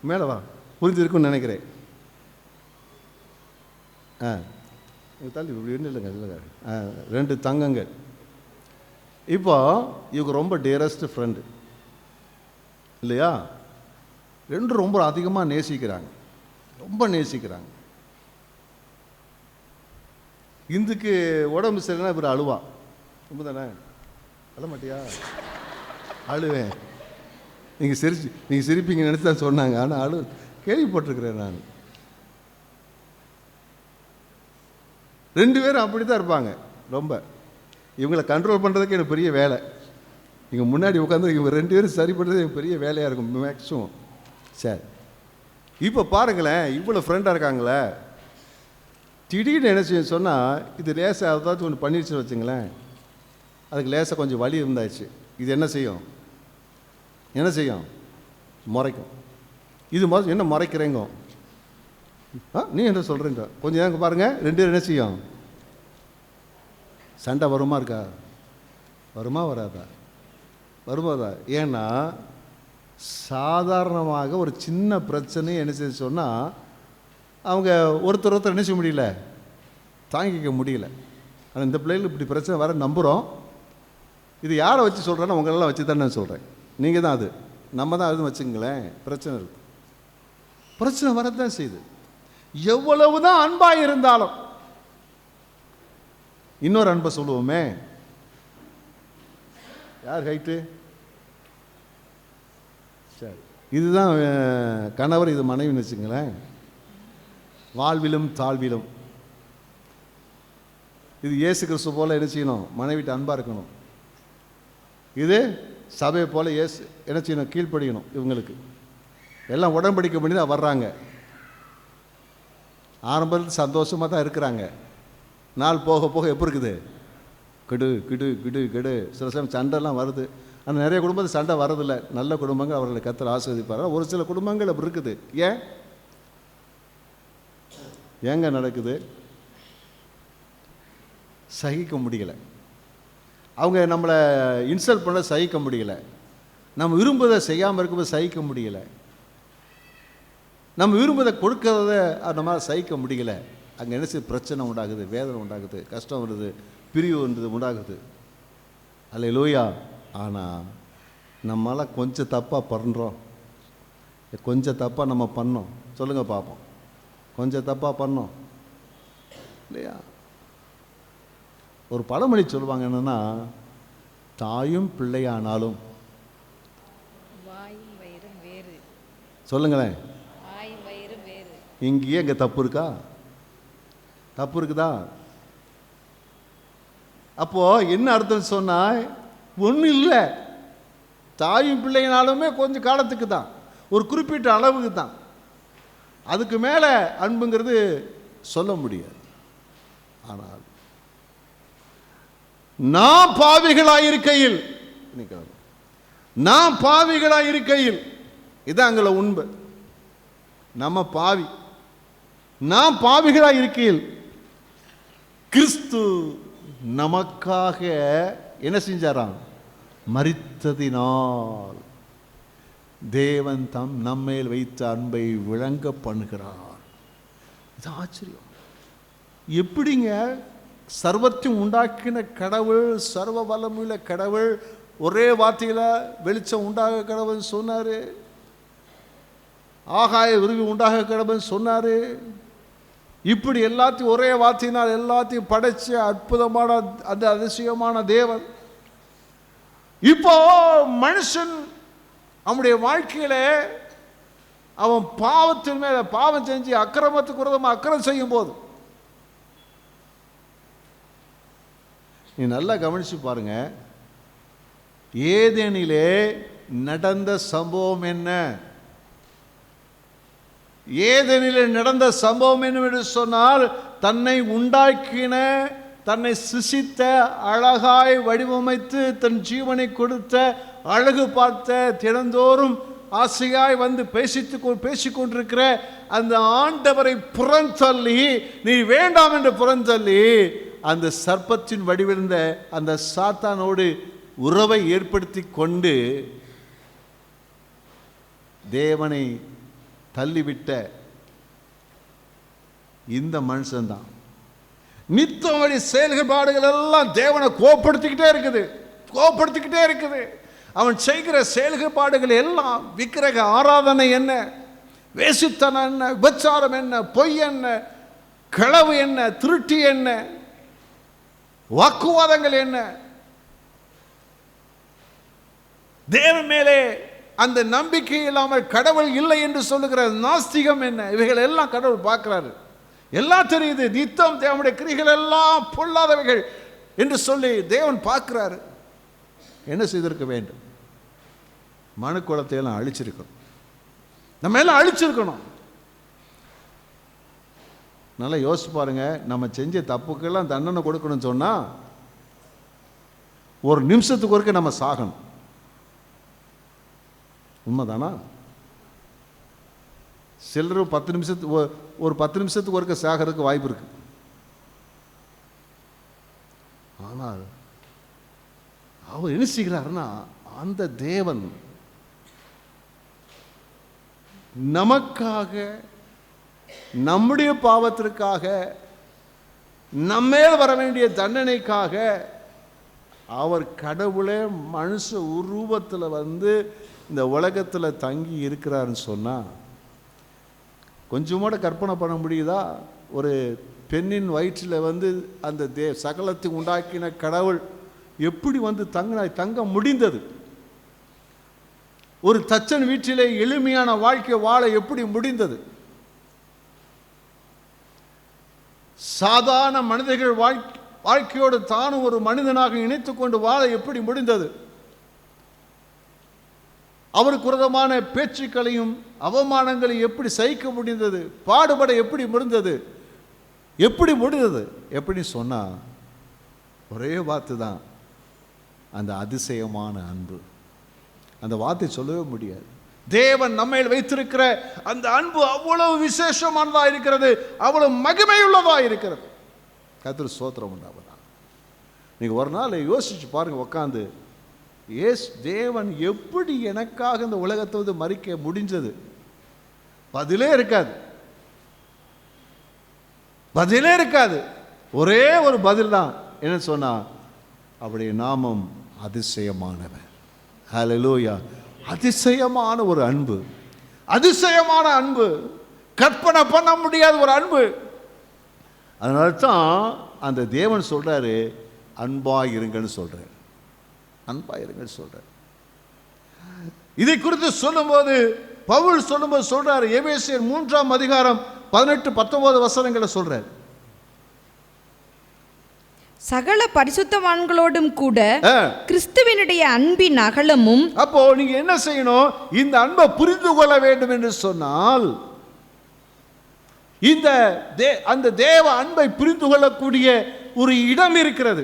மேலே வா, புரிஞ்சிருக்குன்னு நினைக்கிறேன். தள்ளி இப்படி இல்லைங்க இல்லைங்க. 2 தங்கங்கள். இப்போ இவங்க ரொம்ப டியரஸ்ட் ஃப்ரெண்டு இல்லையா? 2 ரொம்ப அதிகமாக நேசிக்கிறாங்க, ரொம்ப நேசிக்கிறாங்க. இந்துக்கு உடம்பு சரியில்லைன்னா இவர் அழுவா. ரொம்ப தானே? அழ மாட்டியா? அழுவேன். நீங்கள் சிரிப்பீங்க நினச்சி தான் சொன்னாங்க. ஆனால் கேள்விப்பட்டிருக்கிறேன் நான். 2 பேரும் அப்படி தான் இருப்பாங்க. ரொம்ப இவங்களை கண்ட்ரோல் பண்ணுறதுக்கு எனக்கு பெரிய வேலை. நீங்கள் முன்னாடி உட்காந்து இவங்க 2 பேரும் சரி பண்ணுறது எனக்கு பெரிய வேலையாக இருக்கும் மேக்ஸிமம். சரி, இப்போ பாருங்களேன், இவ்வளோ ஃப்ரெண்டாக இருக்காங்களே, திடீர்னு என்ன செய்ய சொன்னால் இது லேசாக ஏதாச்சும் ஒன்று பண்ணிடுச்சுன்னு வச்சுங்களேன், அதுக்கு லேசாக கொஞ்சம் வலி இருந்தாச்சு. இது என்ன செய்யும்? முறைக்கும். இது என்ன முறைக்கிறேங்க? நீ என்ன சொல்கிறேங்க? கொஞ்சம் ஏங்க பாருங்கள், 2 பேரும் என்ன செய்யும்? சண்டை வருமா இருக்கா? வருமா வராதா? ஏன்னா சாதாரணமாக ஒரு சின்ன பிரச்சனை என்ன செய்ய சொன்னால் அவங்க ஒருத்தர் என்ன செய்ய முடியல, தாங்கிக்க முடியல. ஆனால் இந்த பிள்ளைகள் இப்படி பிரச்சனை வர நம்புகிறோம். இது யாரை வச்சு சொல்கிறேன்னா உங்களெல்லாம் வச்சு தான் நான் சொல்கிறேன். நீங்கள் தான் அது, நம்ம தான் அதுன்னு வச்சுங்களேன். பிரச்சனை இருக்குது, பிரச்சனை வரதான் செய்யுது. எவ்வளவு தான் அன்பாக இருந்தாலும் இன்னொரு அன்பை சொல்லுவோமே, யார் ஹைட்டு? சரி, இதுதான் கணவர், இது மனைவின்னு வச்சுங்களேன். வாழ்விலும் தாழ்விலும் இது இயேசு கிறிஸ்து போல என்ன செய்யணும்? மனைவிட்டு அன்பாக இருக்கணும். இது சபையை போல இயேசு என்ன செய்யணும்? கீழ்ப்படியணும். இவங்களுக்கு எல்லாம் உடன்படிக்கை பண்ணி தான் வர்றாங்க. ஆரம்பத்தில் சந்தோஷமாக தான் இருக்கிறாங்க. நாள் போக போக எப்படி இருக்குது? கெடு கிடு கிடு கெடு. சில சமயம் சண்டைலாம் வருது. ஆனால் நிறைய குடும்பத்தில் சண்டை வரதில்லை. நல்ல குடும்பங்கள் அவர்களை கர்த்தர் ஆசீர்வதிப்பார். ஒரு சில குடும்பங்கள் அப்படி இருக்குது. ஏங்க நடக்குது? சகிக்க முடியலை. அவங்க நம்மளை இன்சல்ட் பண்ண சகிக்க முடியலை. நம்ம விரும்புவதை செய்யாமல் இருக்கும்போது சகிக்க முடியலை. நம்ம விரும்புவதை கொடுக்கறத நம்மளால் சகிக்க முடியலை. அங்கே என்ன செய்ய? பிரச்சனை உண்டாகுது, வேதனை உண்டாகுது, கஷ்டம் வருது, பிரிவு வந்தது உண்டாகுது. அல்லேலூயா. ஆனால் நம்மளால் கொஞ்சம் தப்பாக பண்ணுறோம். கொஞ்சம் தப்பாக நம்ம பண்ணோம். சொல்லுங்கள் பார்ப்போம். கொஞ்சம் தப்பாக பண்ணோம் இல்லையா? ஒரு பழமொழி சொல்லுவாங்க, என்னென்னா, தாயும் பிள்ளையானாலும் சொல்லுங்களேன், இங்கேயே இங்கே தப்பு இருக்கா? தப்பு இருக்குதா? அப்போ என்ன அர்த்தம் சொன்னா, ஒன்றும் இல்லை. தாயும் பிள்ளைனாலுமே கொஞ்சம் காலத்துக்கு தான், ஒரு குறிப்பிட்ட அளவுக்கு தான். அதுக்கு மேலே அன்புங்கிறது சொல்ல முடியாது. ஆனால் நான் பாவிகளாயிருக்கையில் இதாங்கள உண்மை. நம்ம பாவி, நாம் பாவிகளாயிருக்கையில் கிறிஸ்து நமக்காக என்ன செஞ்சாராம்? மரித்ததினால் தேவன் தம் நம்மேல் வைத்த அன்பை விளங்க பண்ணுகிறார். இது ஆச்சரியம். எப்படிங்க? சர்வத்தையும் உண்டாக்கின கடவுள், சர்வ வல்லமையுள்ள கடவுள் ஒரே வார்த்தையில் வெளிச்சம் உண்டாக கடவுள் சொன்னார். ஆகாய விரும்பி உண்டாக கடவுள் சொன்னார். இப்படி எல்லாத்தையும் ஒரே வார்த்தையினால் எல்லாத்தையும் படைச்ச அற்புதமான அந்த அதிசயமான தேவன் இப்போ மனுஷன் அவனுடைய வாழ்க்கையில அவன் பாவத்தின் மேல பாவம் செஞ்சு அக்கிரமத்துக்கு விரோதமாக அக்கிரமம் செய்யும் போது, நீ நல்லா கவனிச்சு பாருங்க, ஏதேனிலே நடந்த சம்பவம் என்ன? ஏதேனிலே நடந்த சம்பவம் என்னவென்று சொன்னால், தன்னை உண்டாக்கின, தன்னை சிசித்த, அழகாய் வடிவமைத்து தன் ஜீவனை கொடுத்த, அழகு பார்த்த, தினந்தோறும் ஆசையாய் வந்து பேசிக்கொண்டிருக்கிற அந்த ஆண்டவரை புறந்தள்ளி, நீ வேண்டாம் என்று புறந்தள்ளி, அந்த சர்ப்பத்தின் வடிவிருந்த அந்த சாத்தானோடு உறவை ஏற்படுத்தி கொண்டு தேவனை தள்ளிவிட்ட இந்த மனுஷன்தான். நித்தவழி செயல்பாடுகள் எல்லாம் தேவனை கோபப்படுத்திக்கிட்டே இருக்குது. அவன் செய்கிற செயல்பாடுகள் எல்லாம் விக்கிரக ஆராதனை என்ன, வேசித்தனம் என்ன, விபச்சாரம் என்ன, பொய் என்ன, களவு என்ன, திருட்டி என்ன, வாக்குவாதங்கள் என்ன, தேவன் மேலே அந்த நம்பிக்கை இல்லாமல் கடவுள் இல்லை என்று சொல்லுகிற நாஸ்திகம் என்ன? இவைகள் எல்லாம் கடவுள் பார்க்கிறாரு, எல்லாம் தெரியுது. நித்தம் தேவனுடைய கிரிகள் எல்லாம் பொல்லாதவைகள் என்று சொல்லி தேவன் பார்க்கிறாரு. என்ன செய்திருக்க வேண்டும்? மனு குலத்தை எல்லாம் அழிச்சிருக்கணும், நம்ம எல்லாம் அழிச்சிருக்கணும். நல்லா யோசிச்சு பாருங்க, நம்ம செஞ்ச தப்புக்கெல்லாம் தண்டனை கொடுக்கணும்னு சொன்னா ஒரு நிமிஷத்துக்கு ஒருக்க நம்ம சாகணும். உண்மைதானா? சிலர் 10 நிமிஷத்துக்கு ஒரு 10 நிமிஷத்துக்கு ஒருக்க சாகிறதுக்கு வாய்ப்பு இருக்கு. ஆனால் அவர் என்ன செய்கிறாருன்னா, அந்த தேவன் நமக்காக, நம்முடைய பாவத்திற்காக, நம்மேல் வர வேண்டிய தண்டனைக்காக அவர் கடவுளே மனுஷ உருவத்தில் வந்து இந்த உலகத்தில் தங்கி இருக்கிறாருன்னு சொன்னால் கொஞ்சமோட கற்பனை பண்ண முடியுதா? ஒரு பெண்ணின் வயிற்றில் வந்து அந்த சகலத்தை உண்டாக்கின கடவுள் எப்படி வந்து தங்க முடிந்தது? ஒரு தச்சன் வீட்டிலே எளிமையான வாழ்க்கை வாழ எப்படி முடிந்தது? சாதாரண மனிதர்கள் வாழ்க்கையோடு தானும் ஒரு மனிதனாக இணைத்துக் கொண்டு வாழ எப்படி முடிந்தது? அவருக்கு விரோதமான பேச்சுக்களையும் அவமானங்களையும் எப்படி சகிக்க முடிந்தது? பாடுபட எப்படி முடிந்தது? எப்படி முடிந்தது? எப்படி சொன்னா ஒரே வார்த்தை தான், அந்த அதிசயமான அன்பு. அந்த வார்த்தை சொல்லவே முடியாது. தேவன் நம்மை வைத்திருக்கிற அந்த அன்பு அவ்வளவு விசேஷமானதா இருக்கிறது, அவ்வளவு மகிமையுள்ளதா இருக்கிறது. கர்த்தர் ஸ்தோத்திரம் உண்டாவதா. நீங்க ஒரு நாள் யோசிச்சு பாருங்க, உட்காந்து தேவன் எப்படி எனக்காக இந்த உலகத்தை வந்து மறிக்க முடிஞ்சது? பதிலே இருக்காது, பதிலே இருக்காது. ஒரே ஒரு பதில் தான், என்ன சொன்னா, அவருடைய நாமம் அதிசயமானவர். ஹல்லேலூயா. அதிசயமான ஒரு அன்பு, அதிசயமான அன்பு, கற்பனை பண்ண முடியாத ஒரு அன்பு. அதனால தான் அந்த தேவன் சொல்றாரு, அன்பாய் இருங்கன்னு சொல்றாரு, அன்பாய் இருங்கன்னு சொல்றாரு. இதை குறித்து சொல்லும்போது பவுல் சொல்லும்போது சொல்றாரு, எபேசியர் 3ஆம் அதிகாரம் 18-19 வசனங்களை சொல்றாரு. சகல பரிசுத்தவான்களோடும் கூட கிறிஸ்துவினுடைய அன்பின் அகலமும். அப்போ நீங்க என்ன செய்யணும்? இந்த அன்பை புரிந்து கொள்ள வேண்டும் என்று சொன்னால், அந்த தேவ அன்பை புரிந்து கொள்ளக்கூடிய ஒரு இடம் இருக்கிறது.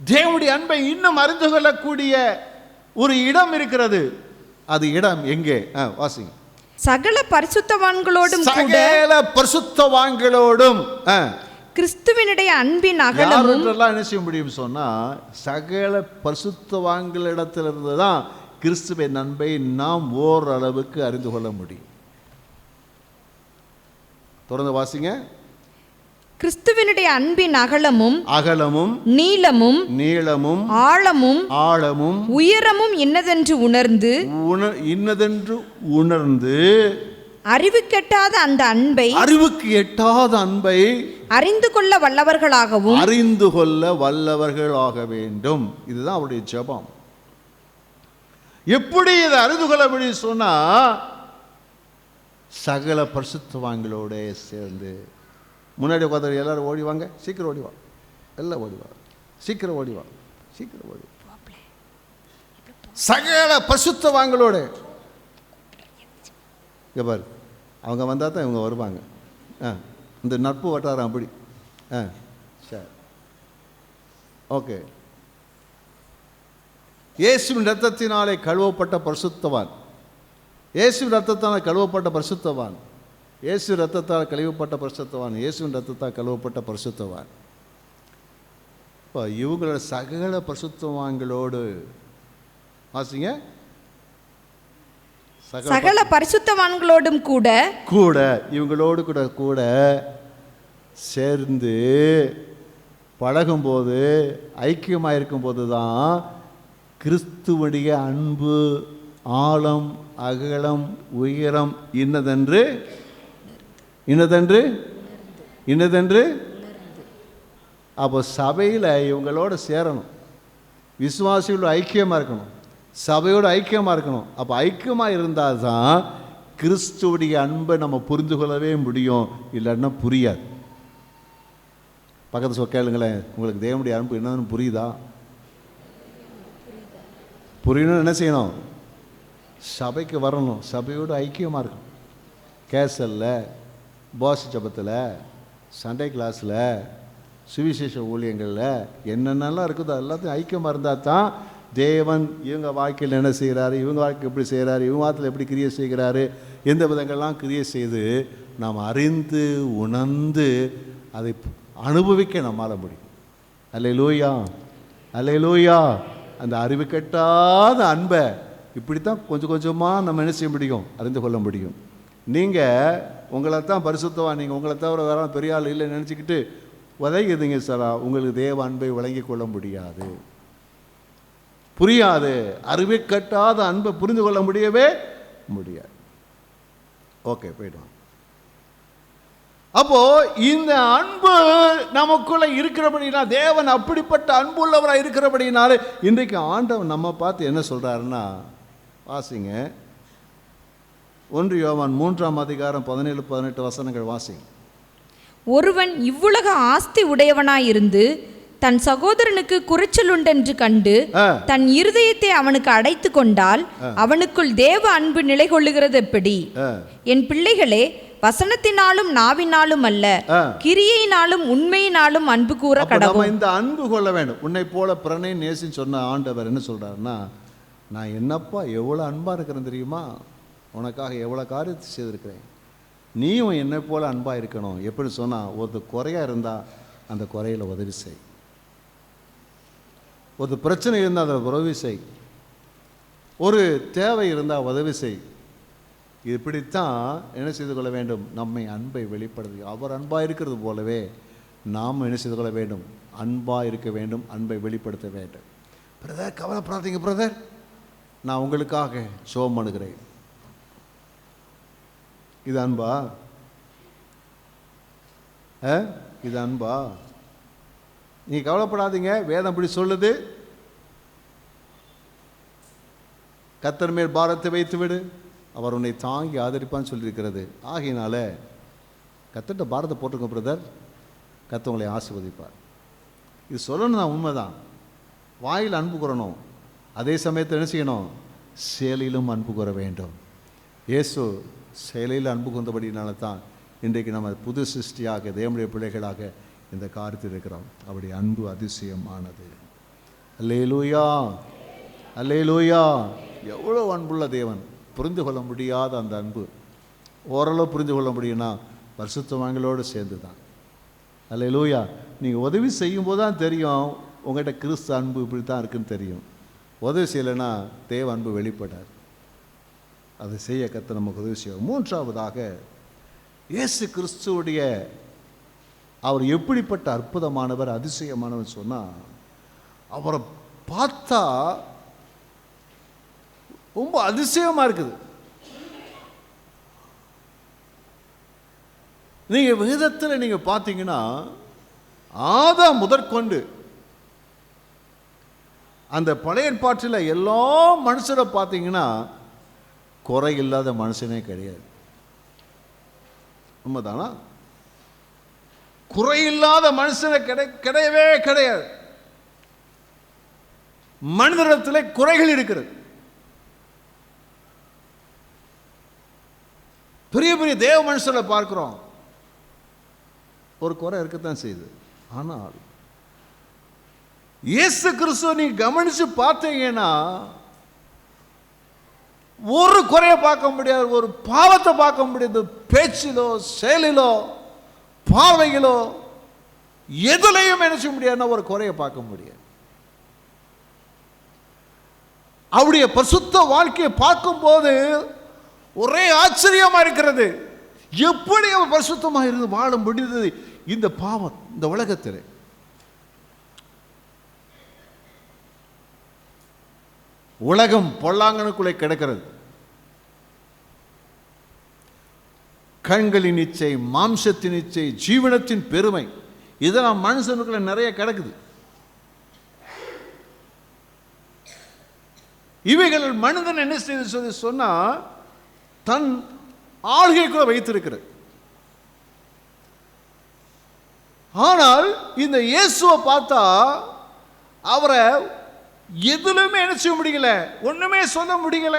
தேவனுடைய அன்பை இன்னும் அறிந்து கொள்ளக்கூடிய ஒரு இடம் இருக்கிறது. அது இடம் எங்கே? வாசிங்க. சகல பரிசுத்தவான்களோடும் கூட, சகல பரிசுத்தவான்களோடும் கிறிஸ்துவினுடைய அன்பின் அகலமும். என்ன செய்ய முடியும் சொன்னா, சகல பரிசுத்தவான்களிடத்திலிருந்து தான் கிறிஸ்துவின் அன்பை நாம் ஓரளவுக்கு அறிந்து கொள்ள முடியும். தொடர்ந்து வாசிங்க. கிறிஸ்துவினுடைய அன்பின் அகலமும் அகலமும் நீளமும் நீளமும் ஆழமும் ஆழமும் உயரமும் இன்னதென்று உணர்ந்து அறிவுக்கு எட்டாத அந்த அன்பை, அறிவுக்கு எட்டாத அன்பை அறிந்து கொள்ள வல்லவர்களாகவும், அறிந்து கொள்ள வல்லவர்களாக வேண்டும். இதுதான் அவருடைய ஜெபம். எப்படி இதை அறிந்து கொள்ள முடியும் சொன்னா, சகல பரிசுத்தவான்களோட சேர்ந்து. முன்னாடி உட்காந்து எல்லாரும் ஓடிவாங்க, சீக்கிரம் ஓடிவா, எல்லாம் ஓடிவா, சீக்கிரம் ஓடிவா, சீக்கிரம் ஓடிவா. சகல பரிசுத்தவான்களோட இங்கே பாரு, அவங்க வந்தால் தான் இவங்க வருவாங்க. இந்த நட்பு வட்டாரம் அப்படி. சரி, ஓகே. இயேசுவின் இரத்தத்தினாலே கழுவப்பட்ட பரிசுத்தவான், இயேசுவின் இரத்தத்தால் கழுவப்பட்ட பரிசுத்தவான், இயேசு இரத்தத்தால் கழுவப்பட்ட பரிசுத்தவான், இயேசுவின் இரத்தத்தால் கழுவப்பட்ட பரிசுத்தவான். இப்போ இவங்களோட சகல பரிசுத்தவான்களோடு வாசிங்க. சகல பரிசுத்தவான்களோடும் கூட கூட இவங்களோடு கூட கூட சேர்ந்து பழகும்போது, ஐக்கியமாக இருக்கும்போது தான் கிறிஸ்துவனுடைய அன்பு ஆழம் அகலம் உயரம் இன்னதென்று அப்போ சபையில் இவங்களோட சேரணும், விசுவாசிகளோட ஐக்கியமாக இருக்கணும், சபையோடு ஐக்கியமாக இருக்கணும். அப்போ ஐக்கியமாக இருந்தால் தான் கிறிஸ்துவுடைய அன்பை நம்ம புரிந்து கொள்ளவே முடியும், இல்லைன்னா புரியாது. பக்கத்து கேளுங்களேன், உங்களுக்கு தேவனுடைய அன்பு என்னன்னு புரியுதா? புரியணும்னு என்ன செய்யணும்? சபைக்கு வரணும், சபையோடு ஐக்கியமாக இருக்கணும். கேசலில், பாஸ் ஜபத்தில், சண்டே கிளாஸில், சுவிசேஷ ஊழியங்களில் என்னென்னலாம் இருக்குதோ எல்லாத்தையும் ஐக்கியமாக இருந்தால் தான் தேவன் இவங்க வாழ்க்கையில் என்ன செய்கிறாரு, இவங்க வாழ்க்கை எப்படி செய்கிறாரு, இவங்க வாழ்க்கையில் எப்படி கிரியை செய்கிறாரு, எந்த விதங்கள்லாம் கிரியை செய்து நாம் அறிந்து உணர்ந்து அதை அனுபவிக்க நம்மால் முடியும். அல்லேலூயா, அல்லேலூயா. அந்த அறிவு கட்டாத அன்பை இப்படித்தான் கொஞ்சம் கொஞ்சமாக நம்ம என்ன செய்ய முடியும், அறிந்து கொள்ள முடியும். நீங்கள் உங்களை தான் பரிசுத்தவா, நீங்கள் உங்களை தவிர வேற பெரிய ஆள் இல்லைன்னு நினச்சிக்கிட்டு உதவிங்க சாரா, உங்களுக்கு தேவ அன்பை வழங்கி கொள்ள முடியாது, புரியாது. அறிவை கட்டாத அன்பை புரிந்து கொள்ள முடியவே முடியாது. ஓகே, போயிடுவாங்க. அப்போ இந்த அன்பு நமக்குள்ள இருக்கிறபடினா, தேவன் அப்படிப்பட்ட அன்பு உள்ளவராக இருக்கிறபடினால இன்றைக்கு ஆண்டவன் நம்ம பார்த்து என்ன சொல்றாருன்னா, வாசிங்க 1 யோவான் 3ஆம் அதிகாரம் 17-18 வசனங்கள் வாசிங்க. ஒருவன் இவ்வுலக ஆஸ்தி உடையவனாயிருந்து தன் சகோதரனுக்கு குறைச்சல் உண்டென்று கண்டு தன் இருதயத்தை அவனுக்கு அடைத்து கொண்டால் அவனுக்குள் தேவ அன்பு நிலை கொள்ளுகிறது எப்படி? என் பிள்ளைகளே, வசனத்தினாலும் நாவினாலும் அல்ல, கிரியையினாலும் உண்மையினாலும் அன்பு கூற கடவுள். இந்த அன்பு கொள்ள வேண்டும். உன்னை போல பிறனை நேசின்னு சொன்ன ஆண்டவர் என்ன சொல்றாருன்னா, நான் என்னப்பா எவ்வளோ அன்பா இருக்கிறேன் தெரியுமா, உனக்காக எவ்வளோ காரியத்தை செய்திருக்கிறேன், நீயும் என்னை போல அன்பா இருக்கணும். எப்படி சொன்னா, ஒரு குறையா இருந்தா அந்த குறையில உதவி செய், ஒரு பிரச்சனை இருந்தால் அதை உதவி செய், ஒரு தேவை இருந்தால் உதவி செய். இப்படித்தான் என்ன செய்து கொள்ள வேண்டும், நம்மை அன்பை வெளிப்படுத்தி, அவர் அன்பாக இருக்கிறது போலவே நாம் என்ன செய்து கொள்ள வேண்டும், அன்பாக இருக்க வேண்டும், அன்பை வெளிப்படுத்த வேண்டும். பிரதர் கவலைப்படாதீங்க பிரதர், நான் உங்களுக்காக ஜெபம் பண்ணுகிறேன். இது அன்பா? இது அன்பா? நீ கவலைப்படாதீங்க, வேதம் அப்படி சொல்லுது. கர்த்தர் மேல் பாரத்தை வைத்து விடு, அவர் உன்னை தாங்கி ஆதரிப்பான்னு சொல்லியிருக்கிறது. ஆகையினால கர்த்தர்ட்ட பாரத்தை போட்டுருங்க பிரதர், கர்த்தர் உங்களை ஆசீர்வதிப்பார். இது சொல்லணும் தான், உண்மைதான். வாயில் அன்பு கூறணும், அதே சமயத்தில் என்ன செய்யணும், செயலிலும் அன்பு கூற வேண்டும். இயேசு செயலில் அன்பு கூர்ந்தபடினால தான் இன்றைக்கு நம்ம புது சிருஷ்டியாக தேவனுடைய பிள்ளைகளாக இந்த காரியத்தில் இருக்கிறோம். அப்படி அன்பு அதிசயமானது. அல்லேலூயா, அல்லேலூயா. எவ்வளோ அன்புள்ள தேவன், புரிந்து கொள்ள முடியாத அந்த அன்பு. ஓரளவு புரிந்து கொள்ள முடியும்னா பரிசுத்தவான்களோடு சேர்ந்து தான். அல்லேலூயா. நீங்கள் உதவி செய்யும்போது தான் தெரியும் உங்கள்கிட்ட கிறிஸ்து அன்பு இப்படி தான் இருக்குன்னு தெரியும். உதவி செய்யலைன்னா தேவ அன்பு வெளிப்படாது. அதை செய்ய கர்த்தர் நமக்கு உதவி செய்யும். மூன்றாவதாக, இயேசு கிறிஸ்துவுடைய அவர் எப்படிப்பட்ட அற்புதமானவர், அதிசயமானவர் சொன்னால், அவரை பார்த்தா ரொம்ப அதிசயமாக இருக்குது. நீங்கள் வேதத்தில் நீங்கள் பார்த்தீங்கன்னா, ஆதாம் முதற்கொண்டு அந்த பழைய ஏற்பாட்டில் எல்லா மனுஷரை பார்த்தீங்கன்னா குறை இல்லாத மனுஷனே கிடையாது. உண்மைதானா? குறையில்லாத மனுஷனை கிடையவே கிடையாது. மனிதனிடத்தில் குறைகள் இருக்கிறது. பெரிய பெரிய தேவ மனுஷனை பார்க்கிறோம், ஒரு குறை இருக்கத்தான் செய்யுது. ஆனால் இயேசு கிறிஸ்துவை நீ கவனிச்சு பார்த்தீங்கன்னா ஒரு குறையை பார்க்க முடியாது, ஒரு பாவத்தை பார்க்க முடியாது. பேச்சிலோ செயலிலோ பார்வையிலோ எதுலையும் என்ன செய்ய முடியாதுன்னா ஒரு குறையை பார்க்க முடியாது. அவருடைய பரிசுத்த வாழ்க்கையை பார்க்கும்போது ஒரே ஆச்சரியமா இருக்கிறது. எப்படி அவர் பரிசுத்தமாக இருந்து வாழ முடிந்தது இந்த பாவம் இந்த உலகத்தில்? உலகம் பொல்லாங்கனுக்குள்ளே கிடக்கிறது. கண்களின் இச்சை, மாம்சத்தின் இச்சை, ஜீவனத்தின் பெருமை, இதெல்லாம் மனுஷனுக்குள்ள நிறைய கிடக்குது. இவைகள் மனிதன் என்ன செய்து சொல்லி சொன்னா தன் ஆளுகைக்குள்ள வைத்திருக்கிறது. ஆனால் இந்த இயேசுவை பார்த்தா அவரை எதுலுமே என்ன செய்ய முடியல, ஒண்ணுமே சொல்ல முடியல.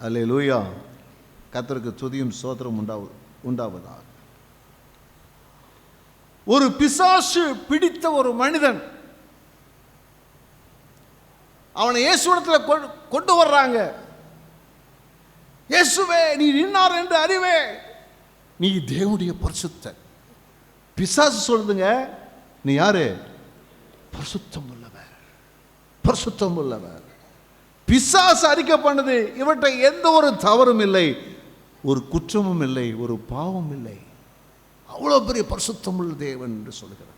அல்லேலூயா. கர்த்தருக்கு துதியும் ஸ்தோத்திரம் உண்டாவதாக. ஒரு பிசாசு பிடித்த ஒரு மனிதன் அவனை இயேசுவிடத்தில் கொண்டு வர்றாங்க. இயேசுவே, நீ இன்னார் என்று அறிவே, நீ தேவனுடைய பரிசுத்தர். பிசாசு சொல்லுதுங்க, நீ யாரு? பரிசுத்தம் உள்ளவர், பரிசுத்தம் உள்ளவர். பிசாசு அறிக்கை பண்ணது, இவற்றை எந்த ஒரு தவறும் இல்லை, ஒரு குற்றமும் இல்லை, ஒரு பாவம் இல்லை, அவ்வளவு பெரிய பரிசுத்தம் உள்ள தேவன் என்று சொல்லுகிறார்.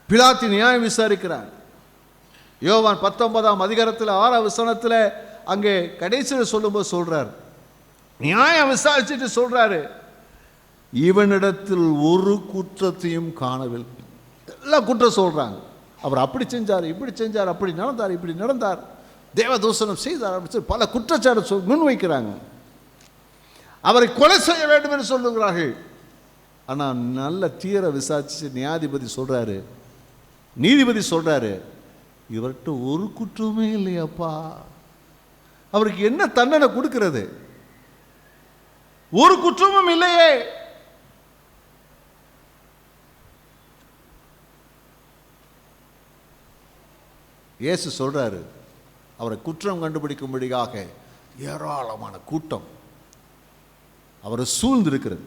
பிலாத்து நியாயம் விசாரிக்கிறார். யோவான் 19ஆம் அதிகாரத்தில் 6ஆம் வசனத்தில் அங்கே கடைசியில் சொல்லும்போது சொல்றார், நியாயம் விசாரிச்சுட்டு சொல்றாரு, இவனிடத்தில் ஒரு குற்றத்தையும் காணவில்லை. எல்லாம் குற்றம் சொல்றாங்க. அவர் அப்படி செஞ்சார், இப்படி செஞ்சார், அப்படி நடந்தார், இப்படி நடந்தார், தேவதூஷணம் செய்தார், பல குற்றச்சாட்டு முன்வைக்கிறாங்க. அவரை கொலை செய்ய வேண்டும் என்று சொல்லுகிறார்கள். ஆனால் நல்ல தீர விசாரிச்சு நீதிபதி சொல்றாரு, இவர்கிட்ட ஒரு குற்றமே இல்லையாப்பா. அவருக்கு என்ன தண்டனை கொடுக்கிறது? ஒரு குற்றமும் இல்லையே. இயேசு சொல்றாரு, அவரை குற்றம் கண்டுபிடிக்கும்படியாக ஏராளமான கூட்டம் அவரை சூழ்ந்திருக்கிறது.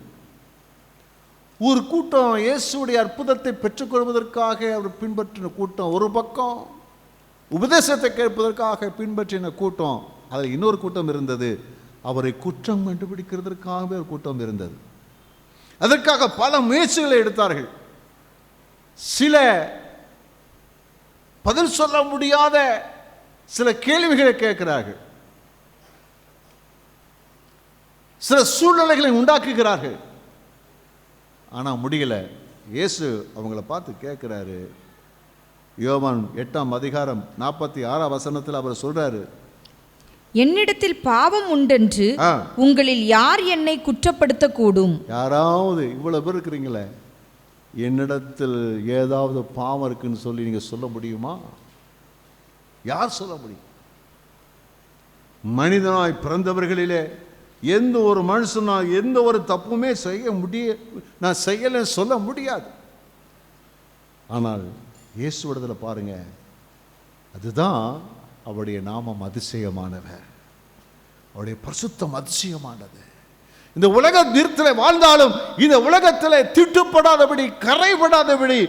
ஒரு கூட்டம் இயேசுடைய அற்புதத்தை பெற்றுக்கொள்வதற்காக அவர் பின்பற்றின கூட்டம் ஒரு பக்கம், உபதேசத்தை கேட்பதற்காக பின்பற்றின கூட்டம், அதில் இன்னொரு கூட்டம் இருந்தது, அவரை குற்றம் கண்டுபிடிக்கிறதற்காகவே ஒரு கூட்டம் இருந்தது. அதற்காக பல முயற்சிகளை எடுத்தார்கள். சில பதில் சொல்ல முடியாத சில கேள்விகளை கேட்கிறார்கள், சில சூழ்நிலைகளை உண்டாக்குகிறார்கள். ஆனால் முடியல. இயேசு அவங்கள பார்த்து கேட்கிறாரு. யோவான் 8ஆம் அதிகாரம் 46ஆம் வசனத்தில் அவர் சொல்றாரு, என்னிடத்தில் பாவம் உண்டென்று உங்களில் யார் என்னை குற்றப்படுத்தக்கூடும்? யாராவது இவ்வளவு பேர் இருக்கிறீங்களே, என்னிடத்தில் ஏதாவது பாவம் இருக்குன்னு சொல்லி நீங்க சொல்ல முடியுமா? யார் சொல்ல முடியும்? மனிதனாய் பிறந்தவர்களிலே எந்த ஒரு மனுஷனால் எந்த ஒரு தப்புமே நான் செய்யலன்னு சொல்ல முடியாது. ஆனால் இயேசுவிடத்தில் பாருங்க, அதுதான் அவருடைய நாமம் அதிசயமானவர், அவருடைய பரிசுத்தம் அதிசயமானது. இந்த உலக நிறுத்தலை வாழ்ந்தாலும் இந்த உலகத்தில் திட்டுப்படாதபடி கரைபடாதபடி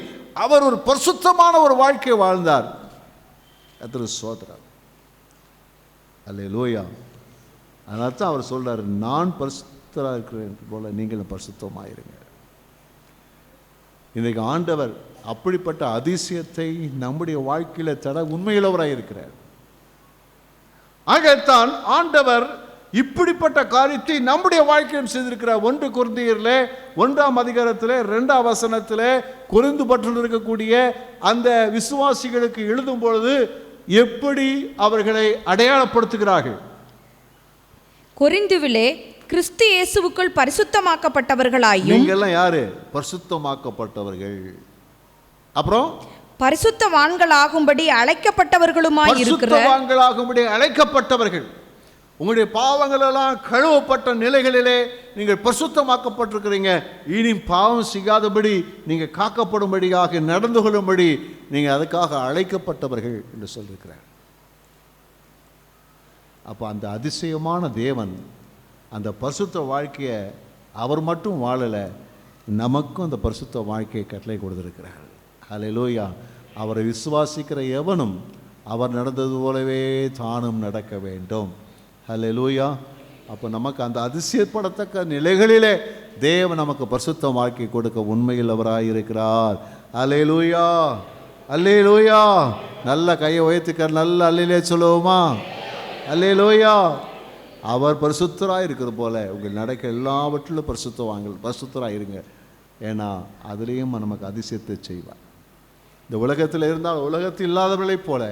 அவர் ஒரு பரிசுத்தமான ஒரு வாழ்க்கை வாழ்ந்தார். கர்த்தருக்கு ஸ்தோத்திரம். அல்லேலூயா. அதனால தான் அவர் சொல்றாரு, நான் பரிசுத்தராக இருக்கிறேன் போல நீங்களும் பரிசுத்தமாயிருங்க. இன்றைக்கு ஆண்டவர் அப்படிப்பட்ட அதிசயத்தை நம்முடைய வாழ்க்கையில தர உண்மையுள்ளவராக இருக்கிறார். ஆகத்தான் ஆண்டவர் இப்படிப்பட்ட காரியத்தை நம்முடைய வாழ்க்கையில் செய்திருக்கிறார். 1 கொரிந்தியரிலே 1ஆம் அதிகாரத்திலே 2ஆம் வசனத்திலே கொரிந்து பற்றில் இருக்கக்கூடிய அந்த விசுவாசிகளுக்கு எழுதும் பொழுது எப்படி அவர்களை அடையாளப்படுத்துகிறார்கள். கொரிந்துவிலே கிறிஸ்து இயேசுவுக்குள் பரிசுத்தமாக்கப்பட்டவர்களாயும், நீங்க எல்லாம் யாரு? பரிசுத்தமாக்கப்பட்டவர்கள். அப்புறம் பரிசுத்தவான்களாகும்படி அழைக்கப்பட்டவர்களுமாய் இருக்கிற, பரிசுத்தவான்களாகும்படி அழைக்கப்பட்டவர்கள். உங்களுடைய பாவங்கள் எல்லாம் கழுவப்பட்ட நிலைகளிலே நீங்கள் பரிசுத்தமாக்கப்பட்டிருக்கிறீங்க. இனி பாவம் செய்யாதபடி நீங்க காக்கப்படும்படியாக நடந்து கொள்ளும்படி நீங்க அதுக்காக அழைக்கப்பட்டவர்கள் என்று சொல்லியிருக்கிறார். அப்போ அந்த அதிசயமான தேவன் அந்த பரிசுத்த வாழ்க்கையை அவர் மட்டும் வாழலை, நமக்கும் அந்த பரிசுத்த வாழ்க்கையை கட்டளை கொடுத்திருக்கிறார். ஹல்லேலூயா. அவரை விசுவாசிக்கிற எவனும் அவர் நடந்தது போலவே தானும் நடக்க வேண்டும். ஹல்லேலூயா. அப்போ நமக்கு அந்த அதிசயப்படத்தக்க நிலைகளிலே தேவன் நமக்கு பரிசுத்த வாழ்க்கை கொடுக்க உண்மையில் அவராக இருக்கிறார். ஹல்லேலூயா, ஹல்லேலூயா. நல்ல கையை உயர்த்திக்க, நல்ல அல்லேலூயா சொல்லுவோமா? அல்லேலூயா. அவர் பரிசுத்தராக இருக்கிறது போல உங்கள் நடக்க எல்லாவற்றிலும் பரிசுத்தராக இருங்க. ஏன்னா அதுலேயும் நமக்கு அதிசயத்தை செய்வார். இந்த உலகத்தில் இருந்தால் உலகத்தில் இல்லாதவர்களைப் போல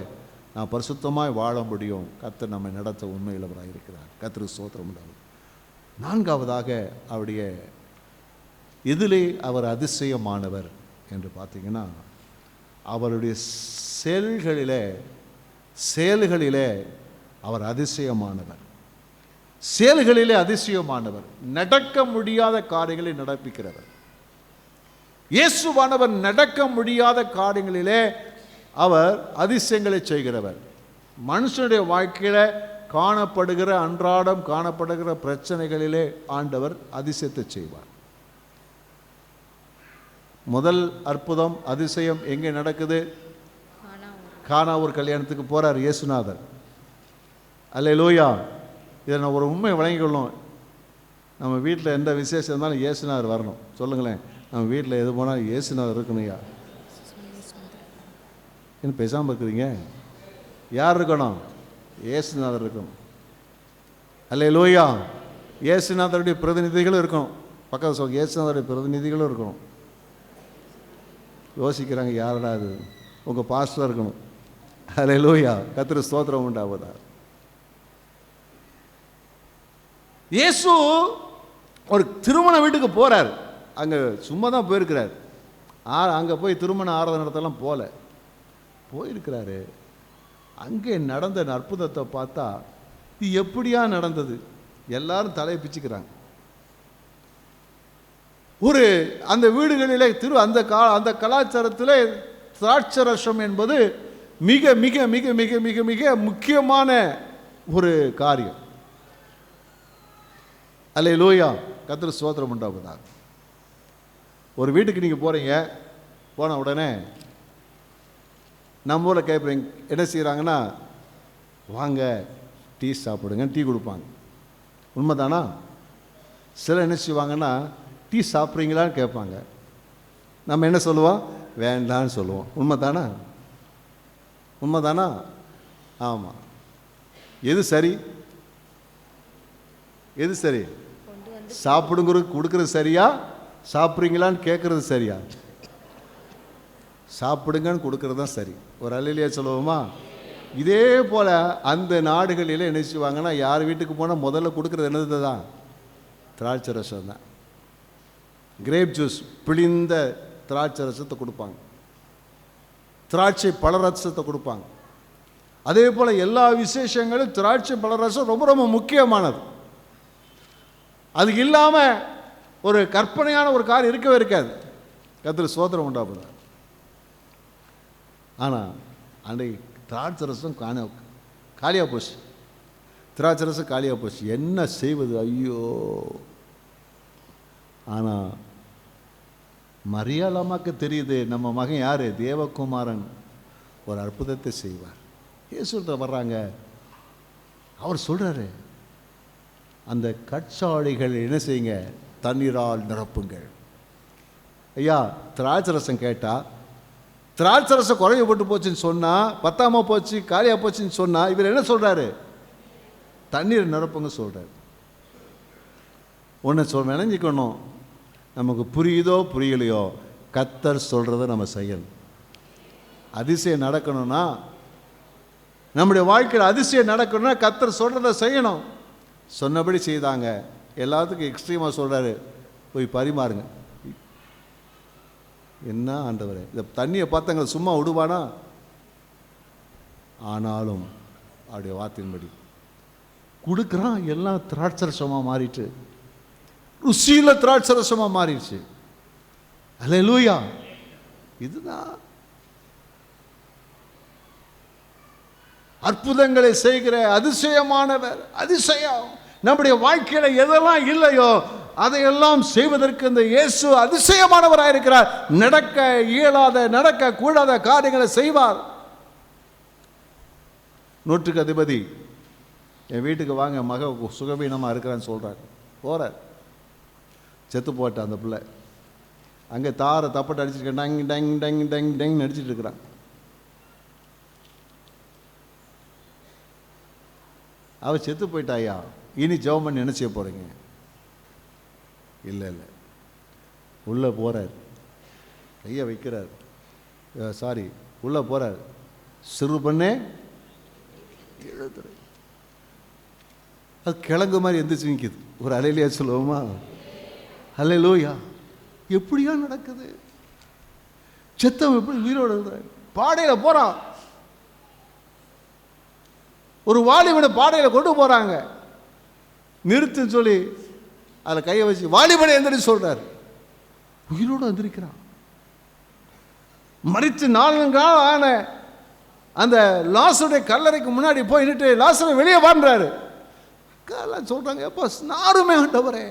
நான் பரிசுத்தமாய் வாழ முடியும். கர்த்தர் நம்மை நடத்த உண்மையுள்ளவராக இருக்கிறார். கர்த்தருக்கு ஸ்தோத்திரம் உண்டாகும். நான்காவதாக அவருடைய இதிலே அவர் அதிசயமானவர் என்று பார்த்தீங்கன்னா, அவருடைய செயல்களிலே அவர் அதிசயமானவர். செயல்களிலே அதிசயமானவர். நடக்க முடியாத காரியங்களை நடப்பிக்கிறவர். இயேசுவானவர் நடக்க முடியாத காரியங்களிலே அவர் அதிசயங்களை செய்கிறவர். மனுஷனுடைய வாழ்க்கையில் அன்றாடம் காணப்படுகிற பிரச்சனைகளிலே ஆண்டவர் அதிசயத்தை செய்வார். முதல் அற்புதம் அதிசயம் எங்கே நடக்குது? கானா ஒரு கல்யாணத்துக்கு போறார் இயேசுநாதர். அல்லேலூயா. இதை நான் ஒரு உண்மை வழங்கிக்கொள்ளணும். நம்ம வீட்டில் எந்த விசேஷம் இருந்தாலும் இயேசுநாதர் வரணும். சொல்லுங்களேன், நம்ம வீட்டில் எது போனால் இயேசுநாதர் இருக்கணும்யா. என்ன பேசாமல் இருக்கிறீங்க? யார் இருக்கணும்? இயேசுநாதர் இருக்கணும். அல்லேலூயா. இயேசுநாதருடைய பிரதிநிதிகளும் இருக்கணும். பக்கத்தில் சொல்ல, இயேசுநாதருடைய பிரதிநிதிகளும் இருக்கணும். யோசிக்கிறாங்க, யாரடா அது? உங்கள் பாஸ்டர் இருக்கணும். அல்லேலூயா. கர்த்தருக்கு ஸ்தோத்திரம் உண்டாவதா. இயேசு ஒரு திருமண வீட்டுக்கு போகிறார். அங்கே சும்மா தான் போயிருக்கிறார். அங்கே போய் திருமண ஆராதனை நடத்தலாம் போயிருக்கிறாரு. அங்கே நடந்த அற்புதத்தை பார்த்தா இது எப்படியா நடந்தது? எல்லாரும் தலையை பிச்சுக்கிறாங்க. அந்த வீடுகளிலே அந்த கலாச்சாரத்திலே திராட்சரசம் என்பது மிக மிக மிக மிக மிக மிக முக்கியமான ஒரு காரியம். அல்லேலூயா. கர்த்தருக்கு ஸ்தோத்திரம் உண்டாவதாக. ஒரு வீட்டுக்கு நீங்கள் போகிறீங்க. போன உடனே நம்ம ஊரில் கேட்பீங்க, என்ன செய்கிறாங்கன்னா, வாங்க டீ சாப்பிடுங்க, டீ கொடுப்பாங்க. உண்மைதானா? சில என்ன செய்வாங்கன்னா, டீ சாப்பிட்றீங்களான்னு கேட்பாங்க. நம்ம என்ன சொல்லுவோம்? வேண்டான்னு சொல்லுவோம். உண்மைதானா? ஆமாம். எது சரி? சாப்பிடுங்கிறது கொடுக்கறது சரியா? சாப்பிட்றீங்களான்னு கேட்குறது சரியா? சாப்பிடுங்கன்னு கொடுக்கறது தான் சரி. ஒரு அல்லேலூயா சொல்லுவோமா? இதே போல் அந்த நாடுகளில் என்ன செய்வாங்கன்னா, யார் வீட்டுக்கு போனால் முதல்ல கொடுக்குறது என்னது தான்? திராட்சை ரசம் தான். கிரேப் ஜூஸ், பிழிந்த திராட்சை ரசத்தை கொடுப்பாங்க. திராட்சை பழரசத்தை கொடுப்பாங்க. அதே போல் எல்லா விசேஷங்களும் திராட்சை பழரசம் ரொம்ப ரொம்ப முக்கியமானது. அது இல்லாமல் ஒரு கற்பனையான ஒரு காரியம் இருக்கவே இருக்காது. கர்த்தருக்கு ஸ்தோத்திரம் உண்டாகுது. ஆனால் அன்றைக்கு திராட்சை ரசம் காலியாக போச்சு. திராட்சை ரசம் காலியாக போச்சு. என்ன செய்வது? ஐயோ! ஆனால் மரியாளமாக்கு தெரியுது, நம்ம மகன் யார்? தேவகுமாரன் ஒரு அற்புதத்தை செய்வார். இயேசுகிட்ட வர்றாங்க. அவர் சொல்கிறாரு, அந்த கற்சாடிகள் என்ன செய்யுங்க? தண்ணீரால் நிரப்புங்கள். ஐயா, திராட்சை ரசம் கேட்டால் திராட்சை ரசம் குறையப்பட்டு போச்சுன்னு சொன்னால், பத்தாமல் போச்சு, காலியாக போச்சுன்னு சொன்னால், இவர் என்ன சொல்கிறாரு? தண்ணீர் நிரப்புங்க சொல்கிறார். ஒன்று நினைஞ்சிக்கணும், நமக்கு புரியுதோ புரியலையோ, கர்த்தர் சொல்கிறத நம்ம செய்யணும். அதிசயம் நடக்கணும்னா, நம்முடைய வாழ்க்கையில் அதிசயம் நடக்கணும்னா கர்த்தர் சொல்கிறத செய்யணும். சொன்னபடி செய்தாங்க. எல்லாத்துக்கும் எக்ஸ்ட்ரீமாக சொல்கிறாரு, போய் பரிமாறுங்க. என்ன ஆண்டவரே, இந்த தண்ணியை பார்த்தாங்க சும்மா விடுவானா? ஆனாலும் அவருடைய வார்த்தையின்படி கொடுக்குறான். எல்லாம் திராட்சரசமாக மாறிட்டு, ருசியில் திராட்சரசமாக மாறிடுச்சு. அல்லேலூயா. இதுதான் அற்புதங்களை செய்கிற அதிசயமானவர். அதிசயம். நம்முடைய வாழ்க்கையில் எதெல்லாம் இல்லையோ அதையெல்லாம் செய்வதற்கு இந்த இயேசு அதிசயமானவராக இருக்கிறார். நடக்க இயலாத, நடக்க கூடாத காரியங்களை செய்வார். நூற்றுக்கு அதிபதி என் வீட்டுக்கு வாங்க, மக சுகவீனமாக இருக்கிறான்னு சொல்கிறார். போகிறார். செத்து போட்ட அந்த பிள்ளை அங்கே தாரை தப்பட்டு அடிச்சுட்டு tongue tongue tongue tongue tongue அடிச்சுட்டு இருக்கிறான். அவள் செத்து போயிட்டாயா? இனி ஜெபம் பண்ணி என்ன செய்ய போகிறீங்க? இல்லை இல்லை, உள்ளே போகிறார், கையை வைக்கிறார், சாரி உள்ளே போகிறார், சிறு பண்ணே எழுதுற, அது கிழங்கு மாதிரி எந்திரிச்சு நிற்கிது. ஒரு அலையிலையா சொல்லுவோமா? அல்லேலூயா. எப்படியா நடக்குது? செத்தம் எப்படி உயிரோடு எழுதுறாரு? பாடையில் போகிறான், ஒரு வாலிபனை பாடையில் கொண்டு போகிறாங்க, நிறுத்துன்னு சொல்லி அதில் கையை வச்சு வாலிபனை எந்திரிச்சு சொல்கிறார். உயிரோடு எந்திரிக்கிறான். மரித்து 4 நாள் ஆன அந்த லாசருடைய கல்லறைக்கு முன்னாடி போய் நின்று லாசரை வெளியே வாழ்றாரு. எல்லாம் சொல்கிறாங்க, எப்போ நாருமே ஆண்டவரே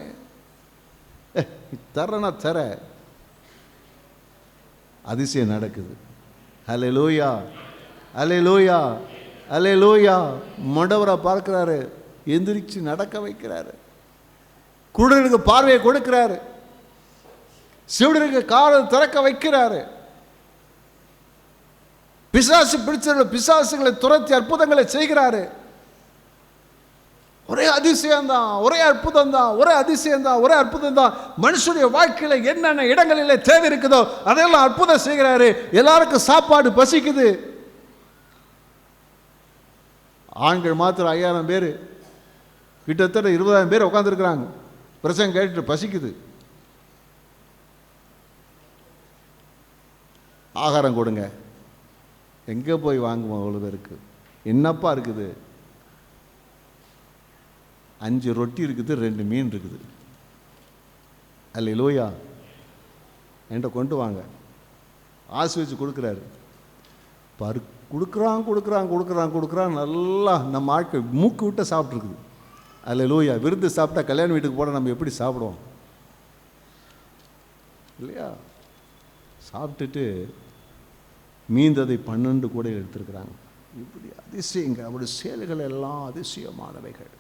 தரனா தர. அதிசயம் நடக்குது. அல்லேலூயா, அல்லேலூயா, அல்லேலூயா. மண்டவரை பார்க்கிறாரு, எந்திரிச்சு நடக்க வைக்கிறாரு, குருடனுக்கு பார்வையை கொடுக்கிறாரு, சிவனுக்கு காலை திறக்க வைக்கிறாரு, பிசாசு பிடிச்ச பிசாசுகளை துரத்தி அற்புதங்களை செய்கிறாரு. ஒரே அதிசயம் தான், ஒரே அற்புதம் தான், ஒரே அதிசயம் தான், ஒரே அற்புதம் தான். மனுஷனுடைய வாழ்க்கையில் என்னென்ன இடங்களில் தேவை இருக்குதோ அதையெல்லாம் அற்புதம் செய்கிறாரு. எல்லாருக்கும் சாப்பாடு பசிக்குது. ஆண்கள் மாத்திரம் 5000 பேர், கிட்டத்தட்ட 20,000 பேர் உட்காந்துருக்குறாங்க. பிரசங்கம் கேட்டுட்டு பசிக்குது, ஆகாரம் கொடுங்க. எங்கே போய் வாங்குவோம்? அவ்வளோ பேருக்கு என்னப்பா இருக்குது? 5 ரொட்டி இருக்குது, 2 மீன் இருக்குது. அல்லேலூயா. என்கிட்ட கொண்டு வாங்க. ஆசை வச்சு கொடுக்குறாரு. கொடுக்குறான் கொடுக்குறான் கொடுக்குறான் கொடுக்குறான். நல்லா நம்ம ஆட்கள் மூக்கு விட்ட சாப்பிட்ருக்குது. அல்லேலூயா. விருந்து சாப்பிட்டா கல்யாண வீட்டுக்கு போனால் நம்ம எப்படி சாப்பிடுவோம் இல்லையா? சாப்பிட்டுட்டு மீந்ததை 12 கூட எடுத்துருக்குறாங்க. இப்படி அதிசயங்க, அப்படி செயல்கள் எல்லாம் அதிசயமானவைகள்.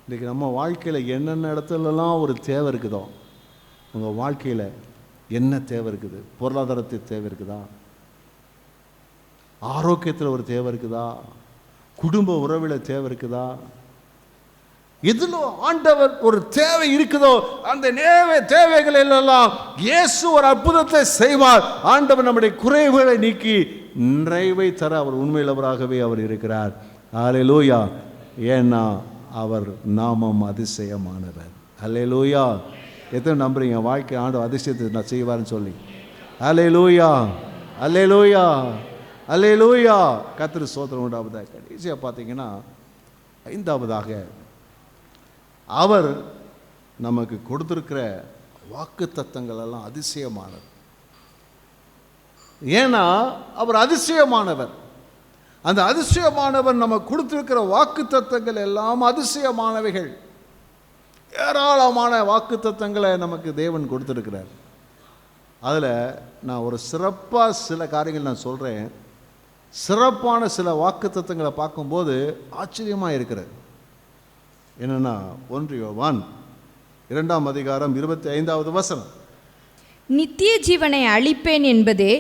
இன்றைக்கி நம்ம வாழ்க்கையில் என்னென்ன இடத்துலலாம் ஒரு தேவை இருக்குதோ, உங்கள் வாழ்க்கையில் என்ன தேவை இருக்குது? பொருளாதாரத்தில் தேவை இருக்குதா? ஆரோக்கியத்தில் ஒரு தேவை இருக்குதா? குடும்ப உறவில் தேவை இருக்குதா? எதில் ஆண்டவர் ஒரு தேவை இருக்குதோ அந்த தேவைகள் எல்லாம் இயேசு ஒரு அற்புதத்தை செய்வார். ஆண்டவர் நம்முடைய குறைவுகளை நீக்கி நிறைவை தர அவர் உண்மையுள்ளவராகவே அவர் இருக்கிறார். அல்லேலூயா. ஏன்னா அவர் நாமம் அதிசயமானவர். அல்லேலூயா. எத்தனை நம்புறீங்க வாழ்க்கை ஆண்டவர் அதிசயத்தை நான் செய்வார்னு சொல்லி? அல்லேலூயா, அல்லேலூயா, அல்லேலூயா. கர்த்தருக்கு ஸ்தோத்திரம் உண்டாவதாக. கடைசியாக பார்த்தீங்கன்னா 5வதாக அவர் நமக்கு கொடுத்துருக்கிற வாக்கு தத்தங்கள் எல்லாம் அதிசயமானது. ஏன்னா அவர் அதிசயமானவர். அந்த அதிசயமானவர் நம்ம கொடுத்திருக்கிற வாக்கு தத்தங்கள் எல்லாம் அதிசயமானவைகள். ஏராளமான வாக்கு தத்தங்களை நமக்கு தேவன் கொடுத்திருக்கிறார். அதில் நான் ஒரு சிறப்பாக சில காரியங்கள் நான் சொல்கிறேன். சிறப்பான சில வாக்கு தத்தங்களை பார்க்கும்போது ஆச்சரியமாக இருக்கிறது. என்னன்னா 1 யோவான் 2ஆம் அதிகாரம் 25வது வசனம். நித்திய ஜீவனை அளிப்பேன் என்பதே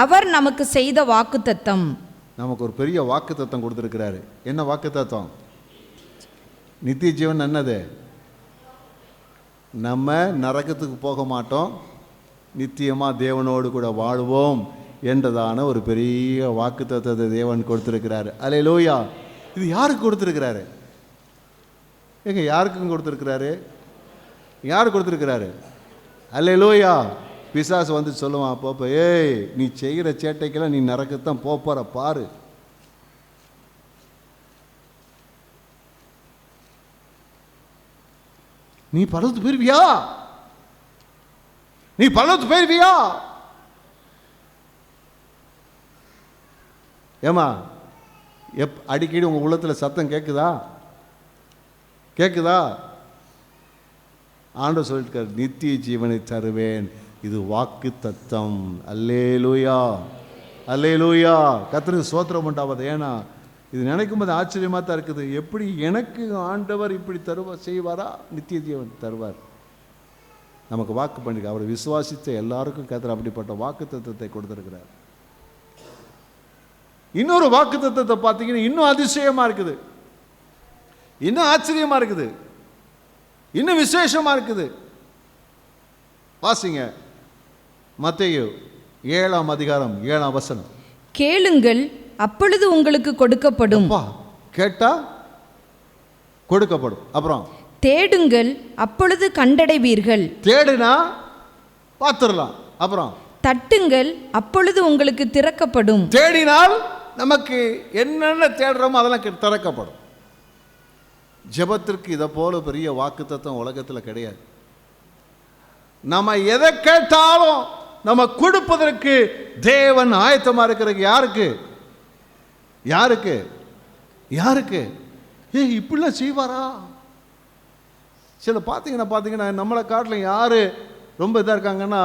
அவர் நமக்கு செய்த வாக்குத்தத்தம். நமக்கு ஒரு பெரிய வாக்கு தத்தம் கொடுத்திருக்கிறாரு. என்ன வாக்கு தத்தம்? நித்திய ஜீவன் என்னது? நம்ம நரகத்துக்கு போக மாட்டோம், நித்தியமாக தேவனோடு கூட வாழ்வோம் என்றதான ஒரு பெரிய வாக்கு தத்தத்தை தேவன் கொடுத்திருக்கிறாரு. அல்லேலூயா. இது யாருக்கு கொடுத்திருக்கிறாரு? எங்க யாருக்கும் கொடுத்திருக்கிறாரு? யார் கொடுத்திருக்கிறாரு? அல்லேலூயா. பிசாசு வந்து சொல்லுவான் அப்போ, ஏய் நீ செய்கிற சேட்டைக்கெல்லாம் நீ நரகத்தான் போற பாரு. நீ பரலோகத்துக்கு போயிருவியா? நீ பரலோகத்துக்கு போயிருவியா? ஏமா அடிக்கடி உங்க உள்ளத்துல சத்தம் கேட்குதா? கேட்குதா? ஆண்டவர் சொல்லிட்டு நித்திய ஜீவனை தருவேன், இது வாக்கு தத்தம். அல்லேலூயா, அல்லேலூயா. கர்த்தருக்கு ஸ்தோத்திரம் உண்டாவது. ஏன்னா இது நினைக்கும் போது ஆச்சரியமாக தான் இருக்குது. எப்படி எனக்கு ஆண்டவர் இப்படி செய்வாரா? நித்திய ஜீவன் தருவார். நமக்கு வாக்கு பண்ணிக்க அவரை விசுவாசித்த எல்லாருக்கும் கர்த்தர் அப்படிப்பட்ட வாக்கு தத்தத்தை கொடுத்திருக்கிறார். இன்னொரு வாக்கு தத்தத்தை பார்த்தீங்கன்னா இன்னும் அதிசயமாக இருக்குது. இன்னும் ஆச்சரியமா இருக்குது, இன்னும் விசேஷமா இருக்குது. வாசிங்க மத்தேயு 7ஆம் அதிகாரம் 7ஆம் வசனம். கேளுங்கள் அப்பொழுது உங்களுக்கு கொடுக்கப்படும். கேட்டா கொடுக்கப்படும். அப்புறம் தேடுங்கள் அப்பொழுது கண்டடைவீர்கள். தேடுனா பார்த்துடலாம். அப்புறம் தட்டுங்கள் அப்பொழுது உங்களுக்கு திறக்கப்படும். தேடினால் நமக்கு என்னென்ன தேடுறோமோ அதெல்லாம் திறக்கப்படும். ஜெபத்திற்கு இதை போல பெரிய வாக்குத்தத்தம் உலகத்தில் கிடையாது. நம்ம எதை கேட்டாலும் நம்ம கொடுப்பதற்கு தேவன் ஆயத்தமா இருக்கிறது. யாருக்கு யாருக்கு யாருக்கு? இப்படிலாம் செய்வாரா? சில பார்த்தீங்கன்னா நம்மளை காட்டில் யாரு ரொம்ப இதாக இருக்காங்கன்னா,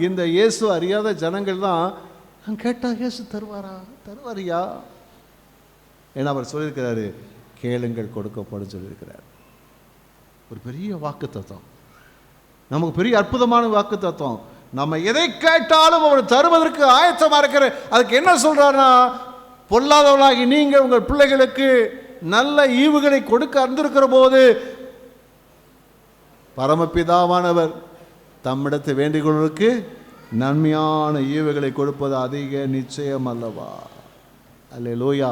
இந்த இயேசு அறியாத ஜனங்கள் தான் கேட்டால் இயேசு தருவாரியா? ஏன்னா அவர் சொல்லியிருக்கிறாரு, கேளுங்கள் கொடுக்கப்படும் சொல்லியிருக்கிறார். ஒரு பெரிய வாக்கு தத்துவம், நமக்கு பெரிய அற்புதமான வாக்கு தத்துவம். நம்ம எதை கேட்டாலும் அவர் தருவதற்கு ஆயத்தமாக இருக்கிற. அதுக்கு என்ன சொல்றாருன்னா, பொல்லாதவர்களாகி நீங்கள் உங்கள் பிள்ளைகளுக்கு நல்ல ஈவுகளை கொடுக்க அறிந்திருக்கிற போது பரமபிதாவானவர் தம்மிடத்தை வேண்டிக் கொள்வதற்கு நன்மையான ஈவுகளை கொடுப்பது அதிக நிச்சயம் அல்லவா? அல்லேலூயா.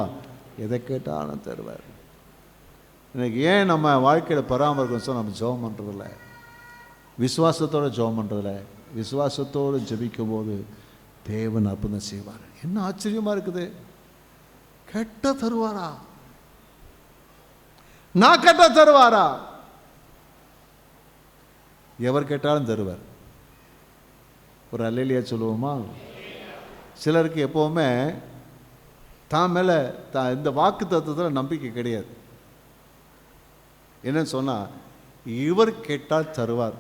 எதை கேட்டாலும் தருவார். இன்னைக்கு ஏன் நம்ம வாழ்க்கையில் பராமரிக்கணும் சொன்னால், நம்ம ஜெபம் பண்ணுறதில்ல, விசுவாசத்தோடு ஜெபம் பண்ணுறதில்ல. விசுவாசத்தோடு ஜெபிக்கும் போது தேவன் அற்புதம் செய்வார். என்ன ஆச்சரியமாக இருக்குது! கேட்ட தருவாரா? நான் கேட்ட தருவாரா? எவர் கேட்டாலும் தருவார். ஒரு அல்லேலியா சொல்லுவோமா? சிலருக்கு எப்போவுமே தான் மேலே இந்த வாக்கு தத்துவத்தில் நம்பிக்கை கிடையாது. என்னன்னு சொன்னால், இவர் கேட்டால் தருவார்,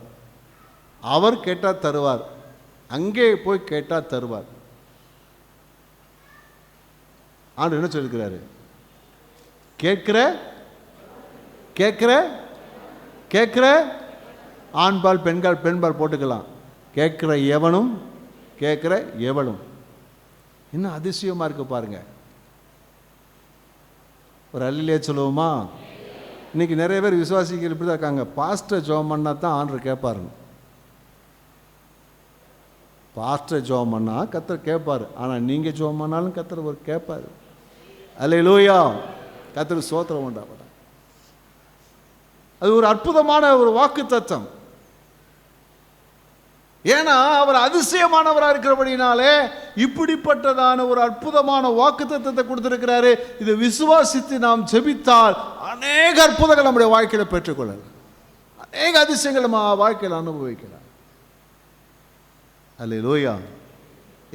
அவர் கேட்டால் தருவார், அங்கே போய் கேட்டால் தருவார். ஆண்டு என்ன சொல்லியிருக்கிறாரு? கேட்கிற கேட்கிற கேட்கிற ஆண்பால் பெண்பால் போட்டுக்கலாம். கேட்கிற எவனும் கேட்கிற எவளும். இன்னும் அதிசயமா இருக்கு பாருங்க. ஒரு அல்லேலூயா சொல்லுவோமா? இன்னைக்கு நிறைய பேர் விசுவாசிகள் இப்படி தான் இருக்காங்க. பாஸ்டர் ஜெபம் பண்ணா தான் ஆண்டவர் கேட்பாருங்க. பாஸ்டர் ஜெபம் பண்ணா கர்த்தர் கேட்பாரு, ஆனால் நீங்க ஜெபம் பண்ணாலும் கர்த்தர் ஒரு கேட்பாரு. அல்லேலூயா. கர்த்தருக்கு ஸ்தோத்திரம் உண்டாவதா. அது ஒரு அற்புதமான ஒரு வாக்கு தத்தம். ஏன்னா அவர் அதிசயமானவராக இருக்கிறபடினாலே இப்படிப்பட்டதான ஒரு அற்புதமான வாக்கு தத்தத்தை கொடுத்திருக்கிறாரு. இதை விசுவாசித்து நாம் ஜெபித்தால் அநேக அற்புதங்கள் நம்முடைய வாழ்க்கையில் பெற்றுக்கொள்ளலாம், அநேக அதிசயங்கள் நம்ம வாழ்க்கையில் அனுபவிக்கலாம். அல்லேலூயா.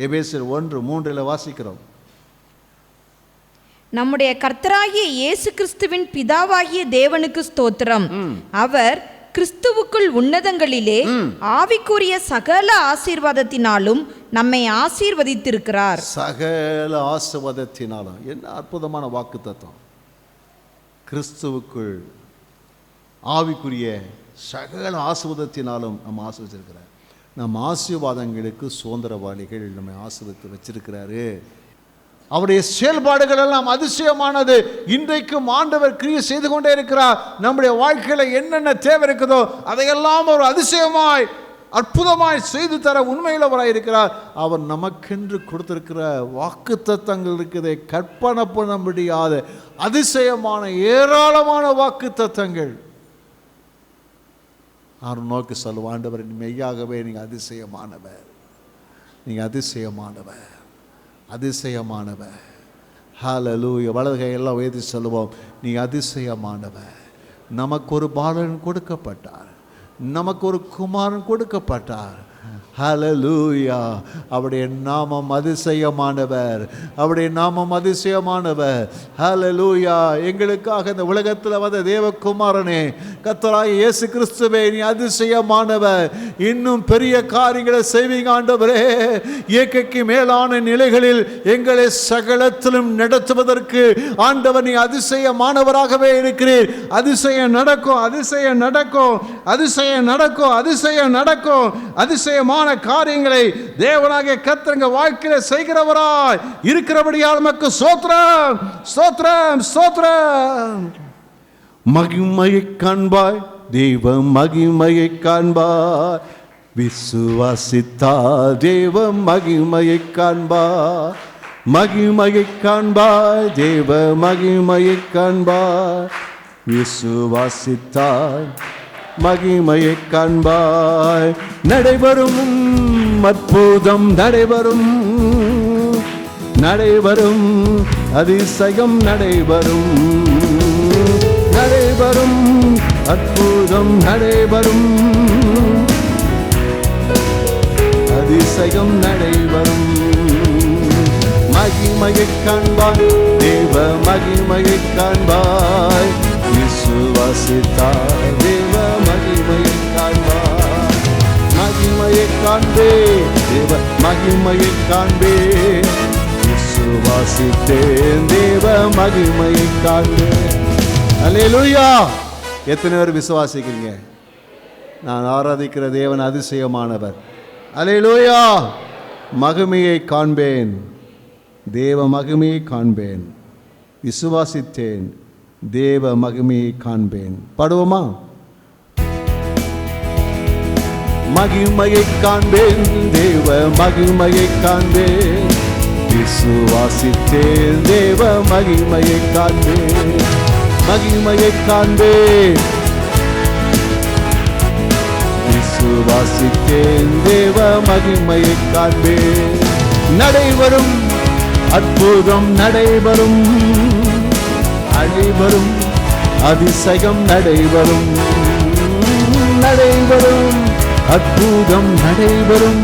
எபேசியர் 1:3 வாசிக்கிறோம். நம்முடைய கர்த்தராகிய இயேசு கிறிஸ்துவின் பிதாவாகிய தேவனுக்கு ஸ்தோத்திரம். அவர் கிறிஸ்துவுக்குள் உன்னதங்களிலே ஆவிக்குரிய சகல ஆசீர்வாதத்தினாலும் நம்மை ஆசீர்வதித்திருக்கிறார். சகல ஆசீர்வாதத்தினாலும். என்ன அற்புதமான வாக்கு தத்துவம்! கிறிஸ்துவுக்குள் ஆவிக்குரிய சகல ஆசீர்வாதத்தினாலும் நம்ம ஆசீர்வதிச்சிருக்கிறார். நம் ஆசீர்வாதங்களுக்கு சுதந்திரவாளிகள் நம்மை ஆசீர்வதித்து வச்சிருக்கிறாரு. அவருடைய செயல்பாடுகள் எல்லாம் அதிசயமானது. இன்றைக்கும் ஆண்டவர் கிரியை செய்து கொண்டே இருக்கிறார். நம்முடைய வாழ்க்கையில் என்னென்ன தேவை இருக்குதோ அதையெல்லாம் ஒரு அதிசயமாய் அற்புதமாய் செய்து தர உண்மையுள்ளவராய் இருக்கிறார். அவர் நமக்கென்று கொடுத்திருக்கிற வாக்கு தத்தங்கள் இருக்குதே, கற்பனை பண்ண முடியாத அதிசயமான ஏராளமான வாக்கு தத்தங்கள். அவர் நோக்கி சொல்லுவார், ஆண்டவர் மெய்யாகவே நீங்கள் அதிசயமானவர், நீங்கள் அதிசயமானவர், அதிசயமானவர். ஹல்லேலூயா. வலது கையெல்லாம் உயர்த்தி சொல்லுவோம், நீ அதிசயமானவர். நமக்கு ஒரு பாலன் கொடுக்கப்பட்டார், நமக்கு ஒரு குமாரன் கொடுக்கப்பட்டார். ஹல்லேலூயா. அவருடைய நாமம் அதிசயமானவர், அவருடைய நாமம் அதிசயமானவர். ஹல்லேலூயா. எங்களுக்காக இந்த உலகத்தில் வந்த தேவகுமாரனே, கர்த்தராகிய இயேசு கிறிஸ்துவே, நீ அதிசயமானவர். இன்னும் பெரிய காரியங்களை செய்வீங்க ஆண்டவரே. இயற்கைக்கு மேலான நிலைகளில் எங்களை சகலத்திலும் நடத்துவதற்கு ஆண்டவர் நீ அதிசயமானவராகவே இருக்கிறீர். அதிசயம் நடக்கும், அதிசயம் நடக்கும், அதிசயம் நடக்கும், அதிசயம் நடக்கும். அதிசயமான காரியங்களை தேவனாகிய கர்த்தர் வாழ்க்கையில செய்கிறவராய் இருக்கிறபடியால் நமக்கு ஸ்தோத்திரம், ஸ்தோத்திரம், ஸ்தோத்திரம். மகிமையை காண்பாய், தேவ மகிமையை காண்பாய். விசுவாசித்தால் தேவ மகிமையை காண்பாய். மகிமையை காண்பாய், தேவ மகிமையை காண்பாய். விசுவாசித்தால் மகிமையை காண்பாய். நடைபெறும் அற்புதம், நடைபெறும் நடைபெறும் அதிசயம், நடைபெறும் நடைபெறும் அற்புதம், நடைபெறும் அதிசயம், நடைபெறும். மகிமையை காண்பாய், தேவ மகிமையை காண்பாய். விசுவாசித்தால் தேவ மகிமையை காண்பாய். மகிமையை காண்பே, தேவ மகிமையை காண்பே. விசுவாசித்தேன், தேவ மகிமையை காண்பேன். அல்லேலூயா. எத்தனை பேர் விசுவாசிக்கிறீங்க? நான் ஆராதிக்கிற தேவன் அதிசயமானவர். அல்லேலூயா. மகிமையை காண்பேன், தேவ மகிமையை காண்பேன். விசுவாசித்தேன், தேவ மகிமையை காண்பேன். பாடுவோமா? மகிமையை காண்பேன், தேவ மகிமையை காண்பேன். விசுவாசித்தேன், தேவ மகிமையை காண்பேன். மகிமையை காண்பேன், விசுவாசித்தேன், தேவ மகிமையை காண்பேன். நடைபெறும் அற்புதம், நடைபெறும் நடைபெறும் அதிசயம், நடைபெறும் நடைபெறும் அற்புதம், நடைபெறும்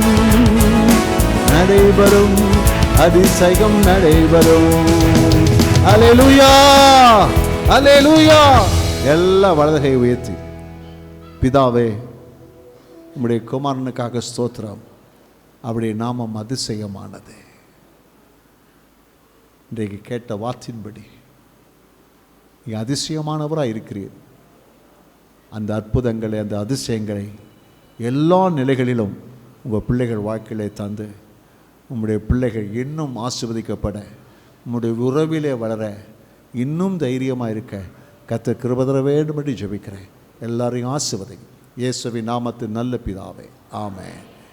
நடைபெறும் அதிசயம், நடைபெறும். அல்லேலூயா, அல்லேலூயா. எல்லா வலதுகை உயர்த்தி, பிதாவே உம்முடைய குமாரனுக்காக ஸ்தோத்திரம். அவருடைய நாமம் அதிசயமானது. இன்றைக்கு கேட்ட வார்த்தையின்படி நீங்கள் அதிசயமானவராக இருக்கிறீர். அந்த அற்புதங்களை, அந்த அதிசயங்களை எல்லா நிலைகளிலும் உங்கள் பிள்ளைகள் வாழ்க்கையிலே தந்து உம்முடைய பிள்ளைகள் இன்னும் ஆசீர்வதிக்கப்பட, உம்முடைய உறவிலே வளர, இன்னும் தைரியமாக இருக்க கர்த்தர் கிருபை தர வேண்டும் என்று ஜெபிக்கிறேன். எல்லாரையும் ஆசீர்வதிங்க. இயேசுவின் நாமத்தில் நல்ல பிதாவே, ஆமென்.